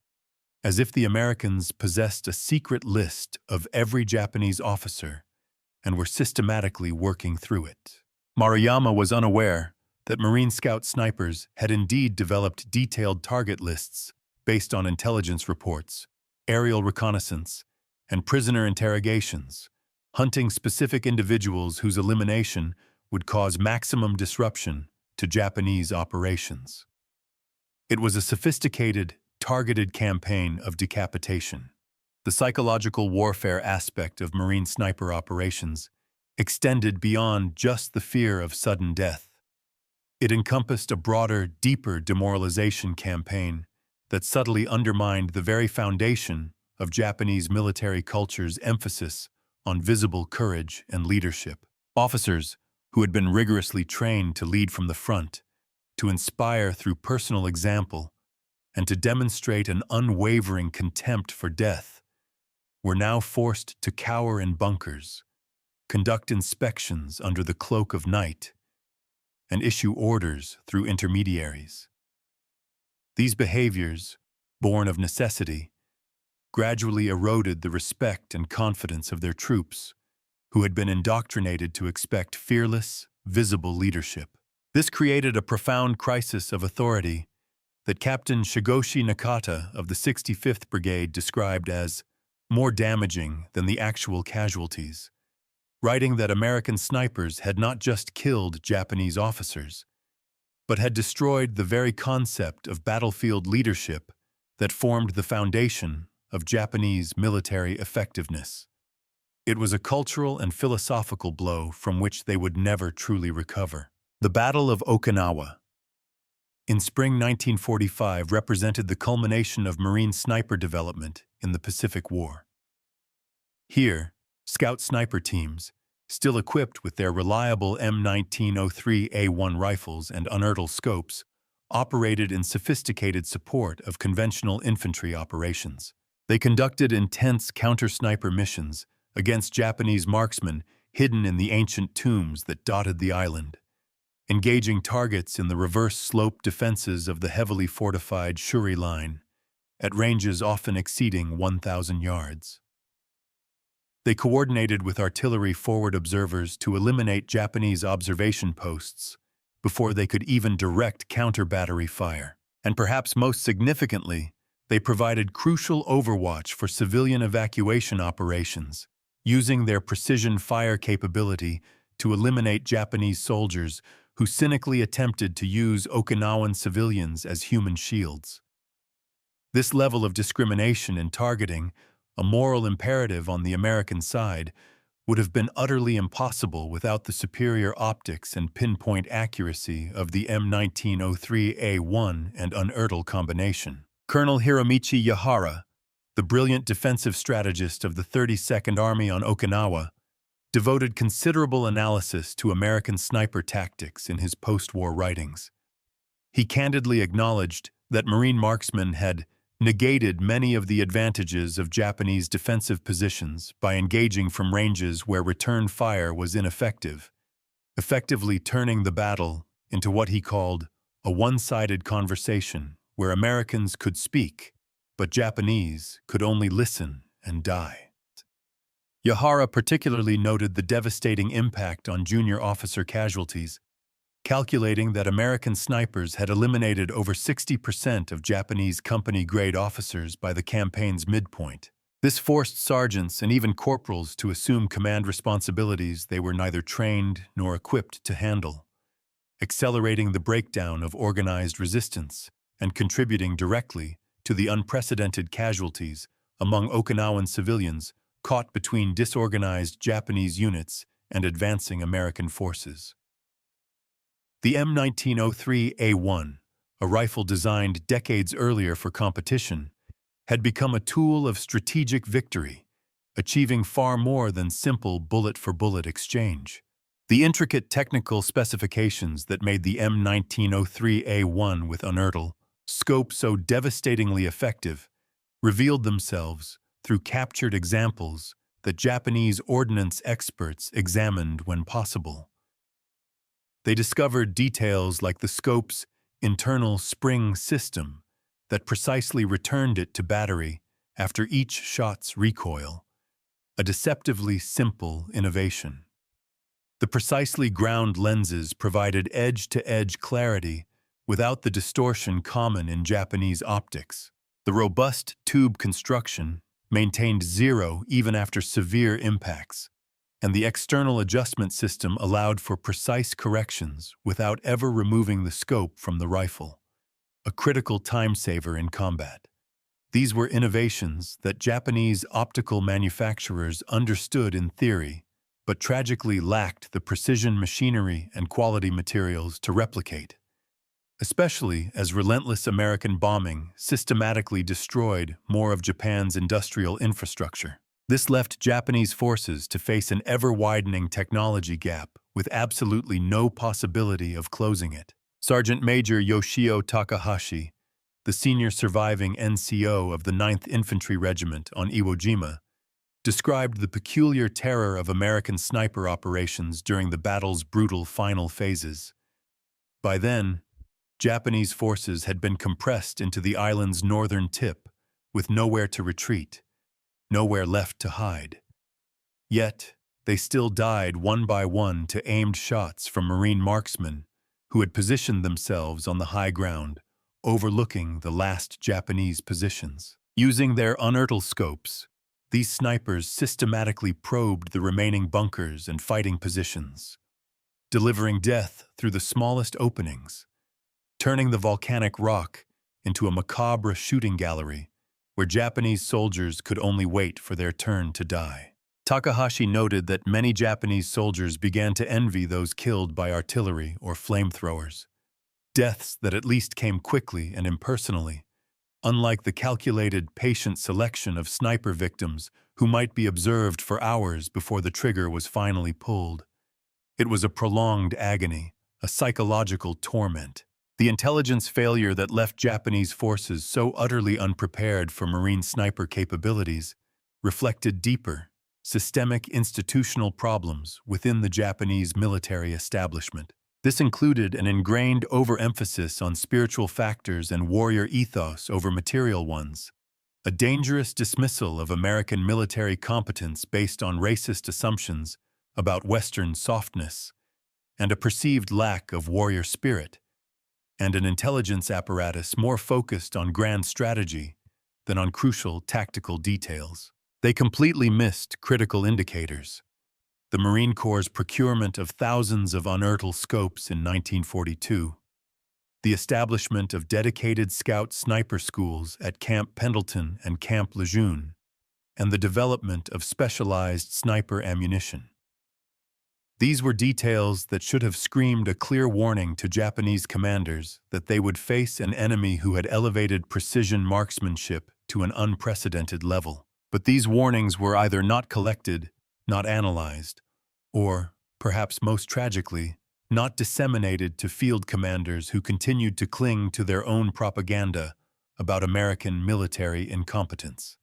as if the Americans possessed a secret list of every Japanese officer and were systematically working through it. Maruyama was unaware that Marine Scout snipers had indeed developed detailed target lists based on intelligence reports, aerial reconnaissance, and prisoner interrogations, hunting specific individuals whose elimination would cause maximum disruption to Japanese operations. It was a sophisticated, targeted campaign of decapitation. The psychological warfare aspect of Marine sniper operations extended beyond just the fear of sudden death. It encompassed a broader, deeper demoralization campaign that subtly undermined the very foundation of Japanese military culture's emphasis on visible courage and leadership. Officers who had been rigorously trained to lead from the front, to inspire through personal example, and to demonstrate an unwavering contempt for death, were now forced to cower in bunkers, conduct inspections under the cloak of night, and issue orders through intermediaries. These behaviors, born of necessity, gradually eroded the respect and confidence of their troops, who had been indoctrinated to expect fearless, visible leadership. This created a profound crisis of authority that Captain Shigoshi Nakata of the 65th Brigade described as more damaging than the actual casualties, writing that American snipers had not just killed Japanese officers, but had destroyed the very concept of battlefield leadership that formed the foundation of Japanese military effectiveness. It was a cultural and philosophical blow from which they would never truly recover. The Battle of Okinawa in spring 1945 represented the culmination of Marine sniper development in the Pacific War. Here, scout sniper teams, still equipped with their reliable M1903A1 rifles and Unertl scopes, operated in sophisticated support of conventional infantry operations. They conducted intense counter-sniper missions against Japanese marksmen hidden in the ancient tombs that dotted the island, engaging targets in the reverse-slope defenses of the heavily fortified Shuri Line, at ranges often exceeding 1,000 yards. They coordinated with artillery forward observers to eliminate Japanese observation posts before they could even direct counter-battery fire. And perhaps most significantly, they provided crucial overwatch for civilian evacuation operations, using their precision fire capability to eliminate Japanese soldiers who cynically attempted to use Okinawan civilians as human shields. This level of discrimination in targeting, a moral imperative on the American side, would have been utterly impossible without the superior optics and pinpoint accuracy of the M1903A1 and Unertl combination. Colonel Hiromichi Yahara, the brilliant defensive strategist of the 32nd Army on Okinawa, devoted considerable analysis to American sniper tactics in his post-war writings. He candidly acknowledged that Marine marksmen had negated many of the advantages of Japanese defensive positions by engaging from ranges where return fire was ineffective, effectively turning the battle into what he called a one-sided conversation where Americans could speak, but Japanese could only listen and die. Yahara particularly noted the devastating impact on junior officer casualties, calculating that American snipers had eliminated over 60% of Japanese company-grade officers by the campaign's midpoint. This forced sergeants and even corporals to assume command responsibilities they were neither trained nor equipped to handle, accelerating the breakdown of organized resistance and contributing directly to the unprecedented casualties among Okinawan civilians caught between disorganized Japanese units and advancing American forces. The M1903A1, a rifle designed decades earlier for competition, had become a tool of strategic victory, achieving far more than simple bullet-for-bullet exchange. The intricate technical specifications that made the M1903A1 with Unertl scope so devastatingly effective revealed themselves through captured examples that Japanese ordnance experts examined when possible. They discovered details like the scope's internal spring system that precisely returned it to battery after each shot's recoil, a deceptively simple innovation. The precisely ground lenses provided edge-to-edge clarity without the distortion common in Japanese optics. The robust tube construction maintained zero even after severe impacts, and the external adjustment system allowed for precise corrections without ever removing the scope from the rifle, a critical time saver in combat. These were innovations that Japanese optical manufacturers understood in theory, but tragically lacked the precision machinery and quality materials to replicate, especially as relentless American bombing systematically destroyed more of Japan's industrial infrastructure. This left Japanese forces to face an ever-widening technology gap with absolutely no possibility of closing it. Sergeant Major Yoshio Takahashi, the senior surviving NCO of the 9th Infantry Regiment on Iwo Jima, described the peculiar terror of American sniper operations during the battle's brutal final phases. By then, Japanese forces had been compressed into the island's northern tip, with nowhere to retreat, nowhere left to hide. Yet, they still died one by one to aimed shots from Marine marksmen who had positioned themselves on the high ground, overlooking the last Japanese positions. Using their Unertl scopes, these snipers systematically probed the remaining bunkers and fighting positions, delivering death through the smallest openings, turning the volcanic rock into a macabre shooting gallery where Japanese soldiers could only wait for their turn to die. Takahashi noted that many Japanese soldiers began to envy those killed by artillery or flamethrowers, deaths that at least came quickly and impersonally, unlike the calculated, patient selection of sniper victims who might be observed for hours before the trigger was finally pulled. It was a prolonged agony, a psychological torment. The intelligence failure that left Japanese forces so utterly unprepared for Marine sniper capabilities reflected deeper, systemic institutional problems within the Japanese military establishment. This included an ingrained overemphasis on spiritual factors and warrior ethos over material ones, a dangerous dismissal of American military competence based on racist assumptions about Western softness, and a perceived lack of warrior spirit, and an intelligence apparatus more focused on grand strategy than on crucial tactical details. They completely missed critical indicators. The Marine Corps' procurement of thousands of Unertl scopes in 1942, the establishment of dedicated scout sniper schools at Camp Pendleton and Camp Lejeune, and the development of specialized sniper ammunition. These were details that should have screamed a clear warning to Japanese commanders that they would face an enemy who had elevated precision marksmanship to an unprecedented level. But these warnings were either not collected, not analyzed, or, perhaps most tragically, not disseminated to field commanders who continued to cling to their own propaganda about American military incompetence.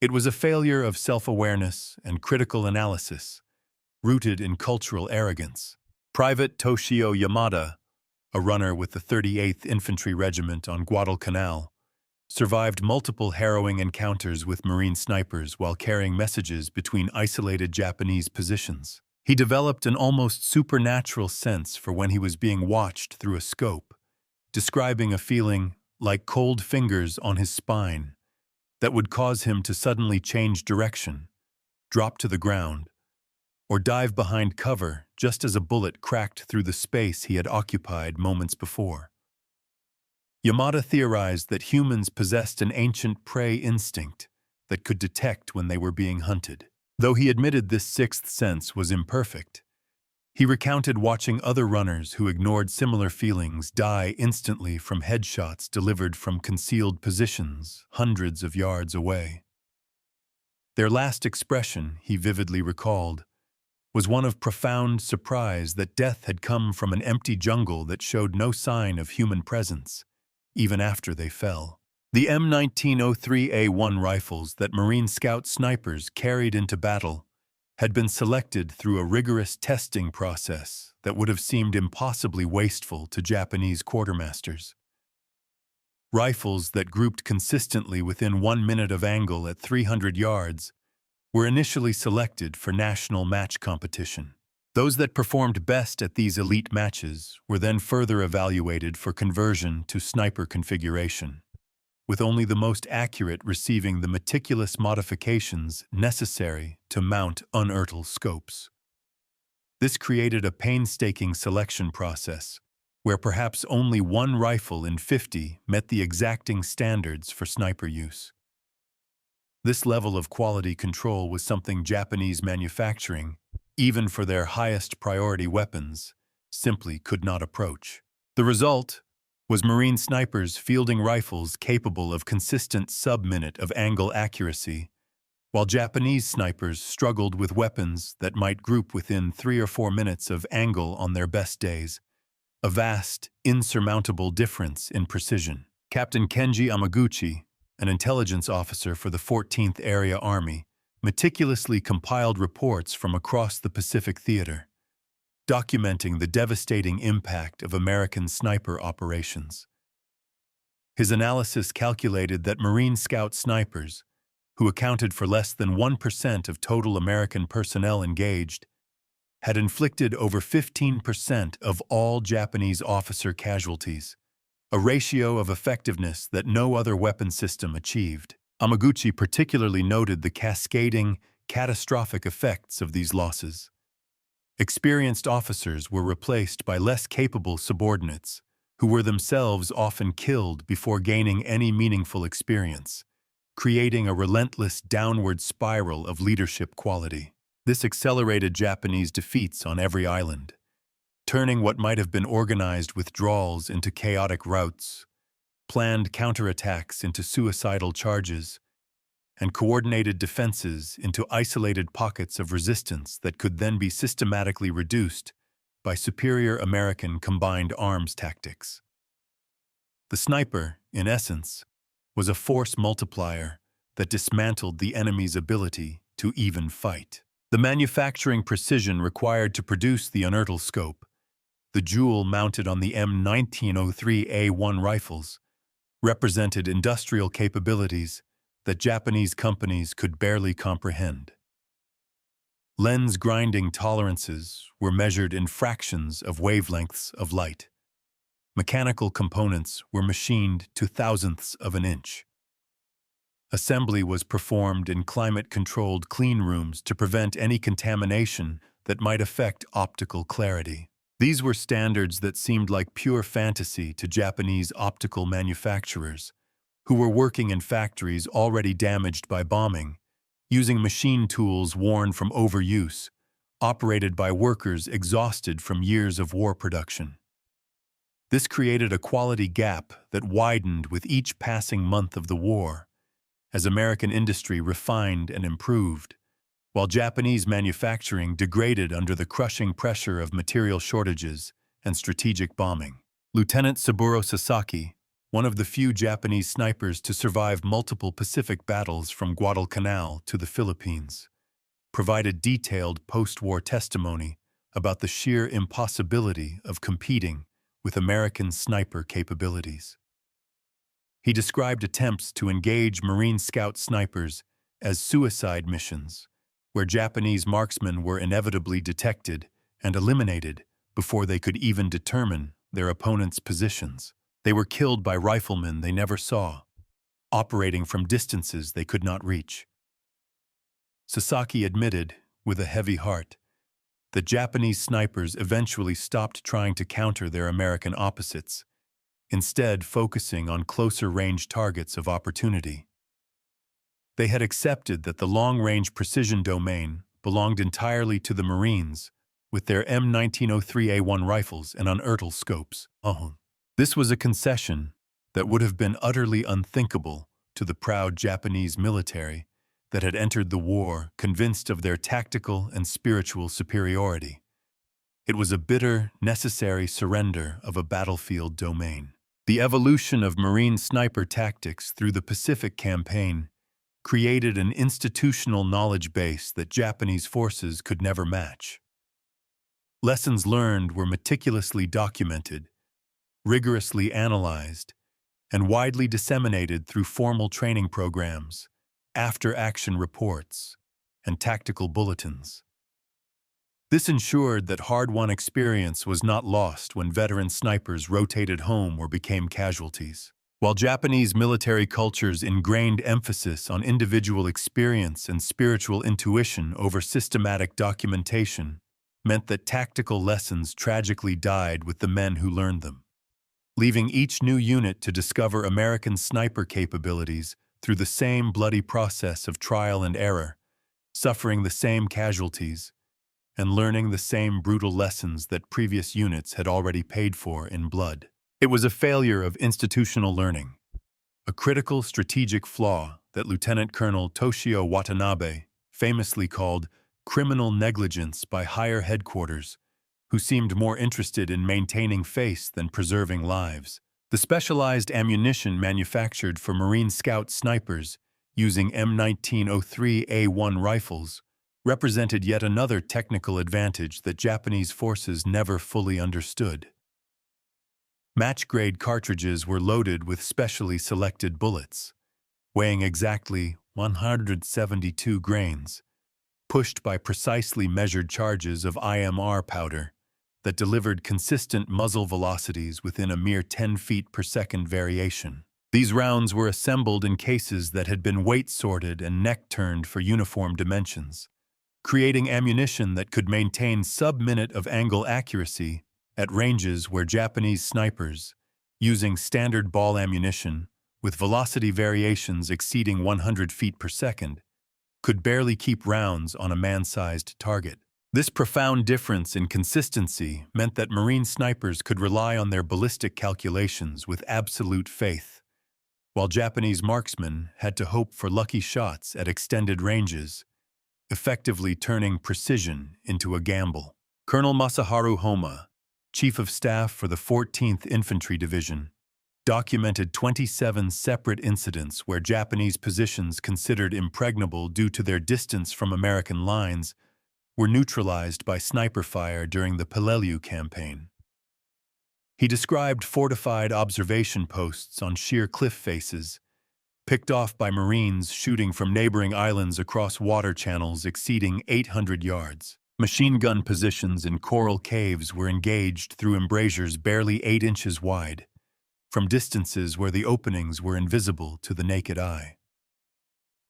It was a failure of self-awareness and critical analysis, rooted in cultural arrogance. Private Toshio Yamada, a runner with the 38th Infantry Regiment on Guadalcanal, survived multiple harrowing encounters with Marine snipers while carrying messages between isolated Japanese positions. He developed an almost supernatural sense for when he was being watched through a scope, describing a feeling like cold fingers on his spine that would cause him to suddenly change direction, drop to the ground, or dive behind cover just as a bullet cracked through the space he had occupied moments before. Yamada theorized that humans possessed an ancient prey instinct that could detect when they were being hunted. Though he admitted this sixth sense was imperfect, he recounted watching other runners who ignored similar feelings die instantly from headshots delivered from concealed positions hundreds of yards away. Their last expression, he vividly recalled, was one of profound surprise that death had come from an empty jungle that showed no sign of human presence, even after they fell. The M1903A1 rifles that Marine Scout snipers carried into battle had been selected through a rigorous testing process that would have seemed impossibly wasteful to Japanese quartermasters. Rifles that grouped consistently within 1 minute of angle at 300 yards were initially selected for national match competition. Those that performed best at these elite matches were then further evaluated for conversion to sniper configuration, with only the most accurate receiving the meticulous modifications necessary to mount Unertl scopes. This created a painstaking selection process, where perhaps only one rifle in 50 met the exacting standards for sniper use. This level of quality control was something Japanese manufacturing, even for their highest priority weapons, simply could not approach. The result was Marine snipers fielding rifles capable of consistent sub-minute of angle accuracy, while Japanese snipers struggled with weapons that might group within 3 or 4 minutes of angle on their best days, a vast, insurmountable difference in precision. Captain Kenji Amaguchi, an intelligence officer for the 14th Area Army, meticulously compiled reports from across the Pacific Theater, documenting the devastating impact of American sniper operations. His analysis calculated that Marine Scout snipers, who accounted for less than 1% of total American personnel engaged, had inflicted over 15% of all Japanese officer casualties, a ratio of effectiveness that no other weapon system achieved. Amaguchi particularly noted the cascading, catastrophic effects of these losses. Experienced officers were replaced by less capable subordinates, who were themselves often killed before gaining any meaningful experience, creating a relentless downward spiral of leadership quality. This accelerated Japanese defeats on every island, turning what might have been organized withdrawals into chaotic routs, planned counterattacks into suicidal charges, and coordinated defenses into isolated pockets of resistance that could then be systematically reduced by superior American combined arms tactics. The sniper, in essence, was a force multiplier that dismantled the enemy's ability to even fight. The manufacturing precision required to produce the Unertl scope, the jewel mounted on the M1903A1 rifles, represented industrial capabilities that Japanese companies could barely comprehend. Lens grinding tolerances were measured in fractions of wavelengths of light. Mechanical components were machined to thousandths of an inch. Assembly was performed in climate-controlled clean rooms to prevent any contamination that might affect optical clarity. These were standards that seemed like pure fantasy to Japanese optical manufacturers, who were working in factories already damaged by bombing, using machine tools worn from overuse, operated by workers exhausted from years of war production. This created a quality gap that widened with each passing month of the war, as American industry refined and improved, while Japanese manufacturing degraded under the crushing pressure of material shortages and strategic bombing. Lieutenant Saburo Sasaki, one of the few Japanese snipers to survive multiple Pacific battles from Guadalcanal to the Philippines, provided detailed post-war testimony about the sheer impossibility of competing with American sniper capabilities. He described attempts to engage Marine Scout snipers as suicide missions, where Japanese marksmen were inevitably detected and eliminated before they could even determine their opponent's positions. They were killed by riflemen they never saw, operating from distances they could not reach. Sasaki admitted, with a heavy heart, that Japanese snipers eventually stopped trying to counter their American opposites, instead focusing on closer-range targets of opportunity. They had accepted that the long-range precision domain belonged entirely to the Marines, with their M1903A1 rifles and Unertl scopes. This was a concession that would have been utterly unthinkable to the proud Japanese military that had entered the war convinced of their tactical and spiritual superiority. It was a bitter, necessary surrender of a battlefield domain. The evolution of Marine sniper tactics through the Pacific Campaign created an institutional knowledge base that Japanese forces could never match. Lessons learned were meticulously documented, rigorously analyzed, and widely disseminated through formal training programs, after-action reports, and tactical bulletins. This ensured that hard-won experience was not lost when veteran snipers rotated home or became casualties. While Japanese military culture's ingrained emphasis on individual experience and spiritual intuition over systematic documentation meant that tactical lessons tragically died with the men who learned them, leaving each new unit to discover American sniper capabilities through the same bloody process of trial and error, suffering the same casualties, and learning the same brutal lessons that previous units had already paid for in blood. It was a failure of institutional learning, a critical strategic flaw that Lieutenant Colonel Toshio Watanabe famously called criminal negligence by higher headquarters, who seemed more interested in maintaining face than preserving lives. The specialized ammunition manufactured for Marine Scout snipers using M1903A1 rifles represented yet another technical advantage that Japanese forces never fully understood. Match-grade cartridges were loaded with specially selected bullets, weighing exactly 172 grains, pushed by precisely measured charges of IMR powder that delivered consistent muzzle velocities within a mere 10 feet per second variation. These rounds were assembled in cases that had been weight-sorted and neck-turned for uniform dimensions, creating ammunition that could maintain sub-minute of angle accuracy at ranges where Japanese snipers, using standard ball ammunition with velocity variations exceeding 100 feet per second, could barely keep rounds on a man-sized target. This profound difference in consistency meant that Marine snipers could rely on their ballistic calculations with absolute faith, while Japanese marksmen had to hope for lucky shots at extended ranges, effectively turning precision into a gamble. Colonel Masaharu Homa, Chief of Staff for the 14th Infantry Division, documented 27 separate incidents where Japanese positions considered impregnable due to their distance from American lines were neutralized by sniper fire during the Peleliu campaign. He described fortified observation posts on sheer cliff faces, picked off by Marines shooting from neighboring islands across water channels exceeding 800 yards. Machine gun positions in coral caves were engaged through embrasures barely 8 inches wide, from distances where the openings were invisible to the naked eye.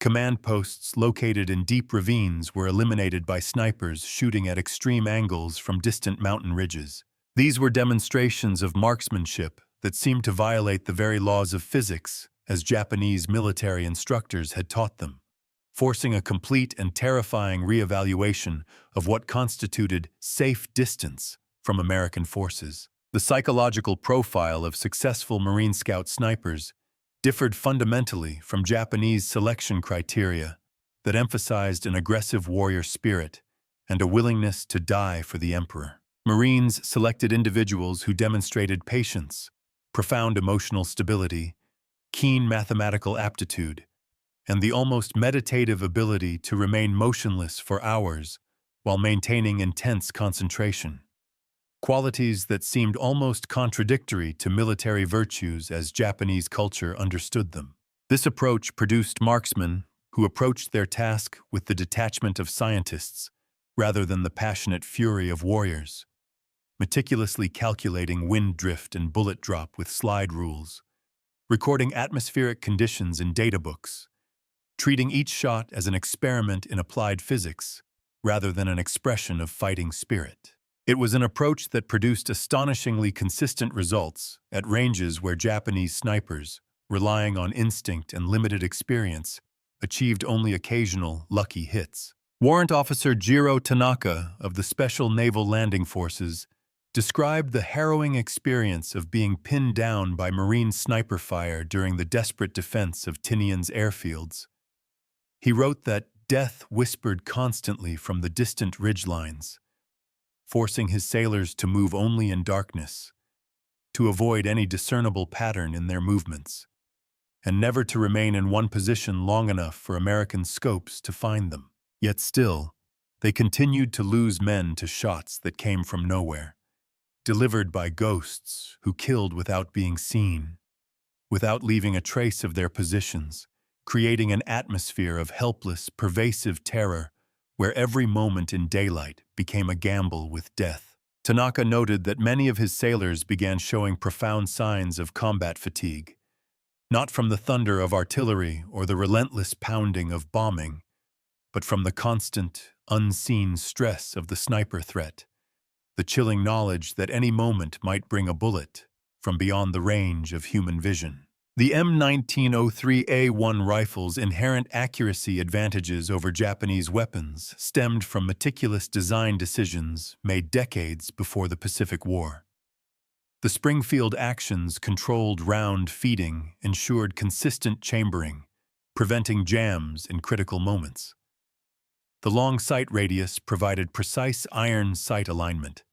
Command posts located in deep ravines were eliminated by snipers shooting at extreme angles from distant mountain ridges. These were demonstrations of marksmanship that seemed to violate the very laws of physics as Japanese military instructors had taught them, forcing a complete and terrifying reevaluation of what constituted safe distance from American forces. The psychological profile of successful Marine Scout snipers differed fundamentally from Japanese selection criteria that emphasized an aggressive warrior spirit and a willingness to die for the emperor. Marines selected individuals who demonstrated patience, profound emotional stability, keen mathematical aptitude, and the almost meditative ability to remain motionless for hours while maintaining intense concentration. Qualities that seemed almost contradictory to military virtues as Japanese culture understood them. This approach produced marksmen who approached their task with the detachment of scientists rather than the passionate fury of warriors, meticulously calculating wind drift and bullet drop with slide rules, recording atmospheric conditions in databooks, treating each shot as an experiment in applied physics rather than an expression of fighting spirit. It was an approach that produced astonishingly consistent results at ranges where Japanese snipers, relying on instinct and limited experience, achieved only occasional lucky hits. Warrant Officer Jiro Tanaka of the Special Naval Landing Forces described the harrowing experience of being pinned down by Marine sniper fire during the desperate defense of Tinian's airfields. He wrote that death whispered constantly from the distant ridgelines, forcing his sailors to move only in darkness, to avoid any discernible pattern in their movements, and never to remain in one position long enough for American scopes to find them. Yet still, they continued to lose men to shots that came from nowhere, delivered by ghosts who killed without being seen, without leaving a trace of their positions, creating an atmosphere of helpless, pervasive terror where every moment in daylight became a gamble with death. Tanaka noted that many of his sailors began showing profound signs of combat fatigue, not from the thunder of artillery or the relentless pounding of bombing, but from the constant, unseen stress of the sniper threat, the chilling knowledge that any moment might bring a bullet from beyond the range of human vision. The M1903A1 rifle's inherent accuracy advantages over Japanese weapons stemmed from meticulous design decisions made decades before the Pacific War. The Springfield action's controlled round feeding ensured consistent chambering, preventing jams in critical moments. The long sight radius provided precise iron sight alignment,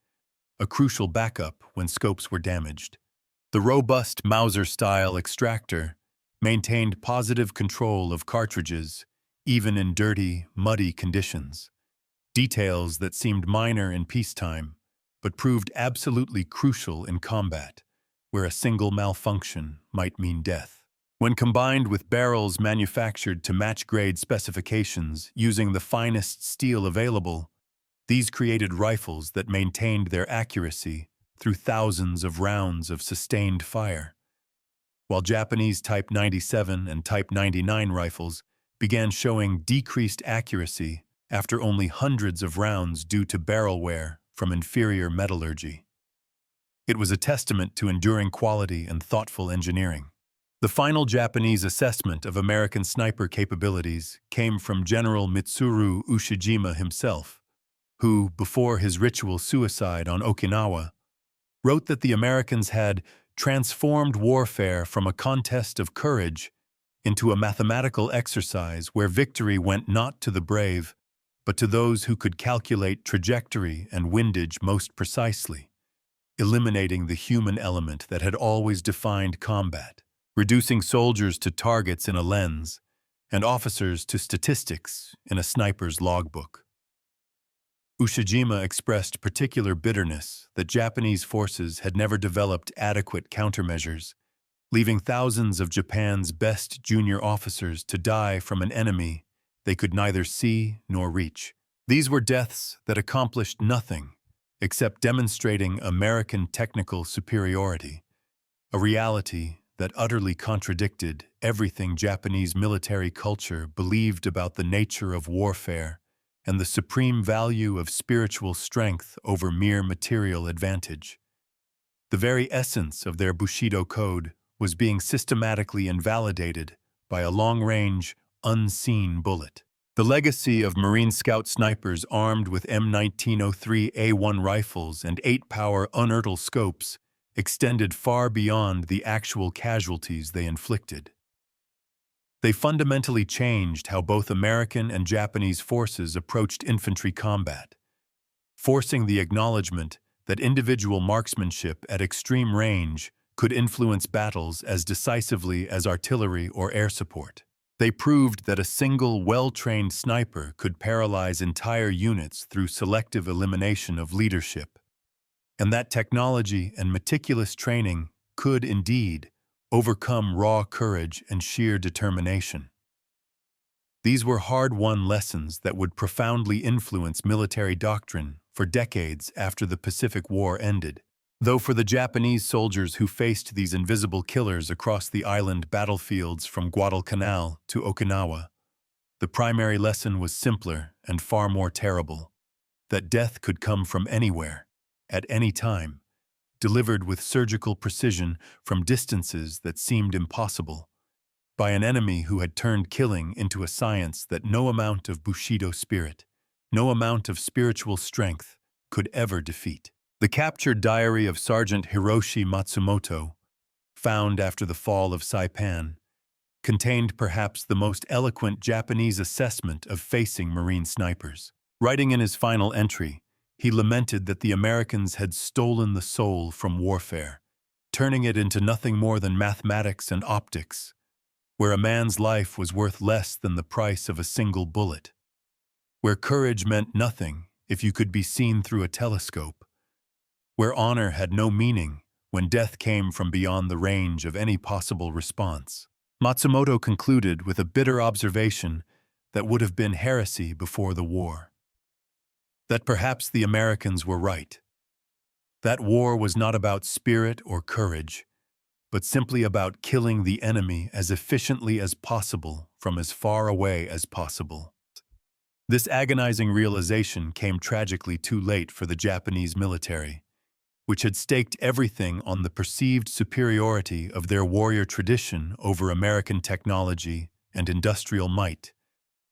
a crucial backup when scopes were damaged. The robust Mauser-style extractor maintained positive control of cartridges, even in dirty, muddy conditions. Details that seemed minor in peacetime, but proved absolutely crucial in combat, where a single malfunction might mean death. When combined with barrels manufactured to match grade specifications using the finest steel available, these created rifles that maintained their accuracy through thousands of rounds of sustained fire, while Japanese Type 97 and Type 99 rifles began showing decreased accuracy after only hundreds of rounds due to barrel wear from inferior metallurgy. It was a testament to enduring quality and thoughtful engineering. The final Japanese assessment of American sniper capabilities came from General Mitsuru Ushijima himself, who, before his ritual suicide on Okinawa, wrote that the Americans had transformed warfare from a contest of courage into a mathematical exercise where victory went not to the brave, but to those who could calculate trajectory and windage most precisely, eliminating the human element that had always defined combat, reducing soldiers to targets in a lens and officers to statistics in a sniper's logbook. Ushijima expressed particular bitterness that Japanese forces had never developed adequate countermeasures, leaving thousands of Japan's best junior officers to die from an enemy they could neither see nor reach. These were deaths that accomplished nothing except demonstrating American technical superiority, a reality that utterly contradicted everything Japanese military culture believed about the nature of warfare and the supreme value of spiritual strength over mere material advantage. The very essence of their Bushido code was being systematically invalidated by a long-range, unseen bullet. The legacy of Marine Scout snipers armed with M1903A1 rifles and 8-power Unertl scopes extended far beyond the actual casualties they inflicted. They fundamentally changed how both American and Japanese forces approached infantry combat, forcing the acknowledgement that individual marksmanship at extreme range could influence battles as decisively as artillery or air support. They proved that a single, well-trained sniper could paralyze entire units through selective elimination of leadership, and that technology and meticulous training could, indeed, overcome raw courage and sheer determination. These were hard-won lessons that would profoundly influence military doctrine for decades after the Pacific War ended. Though for the Japanese soldiers who faced these invisible killers across the island battlefields from Guadalcanal to Okinawa, the primary lesson was simpler and far more terrible: that death could come from anywhere, at any time, delivered with surgical precision from distances that seemed impossible, by an enemy who had turned killing into a science that no amount of Bushido spirit, no amount of spiritual strength could ever defeat. The captured diary of Sergeant Hiroshi Matsumoto, found after the fall of Saipan, contained perhaps the most eloquent Japanese assessment of facing Marine snipers. Writing in his final entry, he lamented that the Americans had stolen the soul from warfare, turning it into nothing more than mathematics and optics, where a man's life was worth less than the price of a single bullet, where courage meant nothing if you could be seen through a telescope, where honor had no meaning when death came from beyond the range of any possible response. Matsumoto concluded with a bitter observation that would have been heresy before the war: that perhaps the Americans were right. That war was not about spirit or courage, but simply about killing the enemy as efficiently as possible from as far away as possible. This agonizing realization came tragically too late for the Japanese military, which had staked everything on the perceived superiority of their warrior tradition over American technology and industrial might,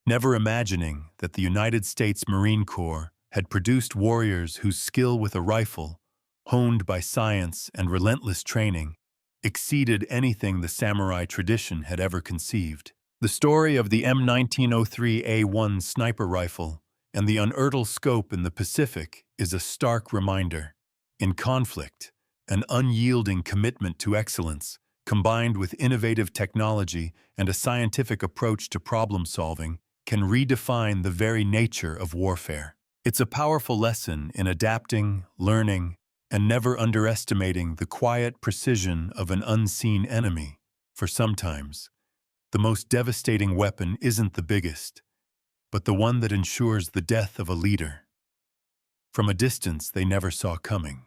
never imagining that the United States Marine Corps had produced warriors whose skill with a rifle, honed by science and relentless training, exceeded anything the samurai tradition had ever conceived. The story of the M1903A1 sniper rifle and the Unertl scope in the Pacific is a stark reminder. In conflict, an unyielding commitment to excellence, combined with innovative technology and a scientific approach to problem-solving, can redefine the very nature of warfare. It's a powerful lesson in adapting, learning, and never underestimating the quiet precision of an unseen enemy, for sometimes the most devastating weapon isn't the biggest, but the one that ensures the death of a leader from a distance they never saw coming.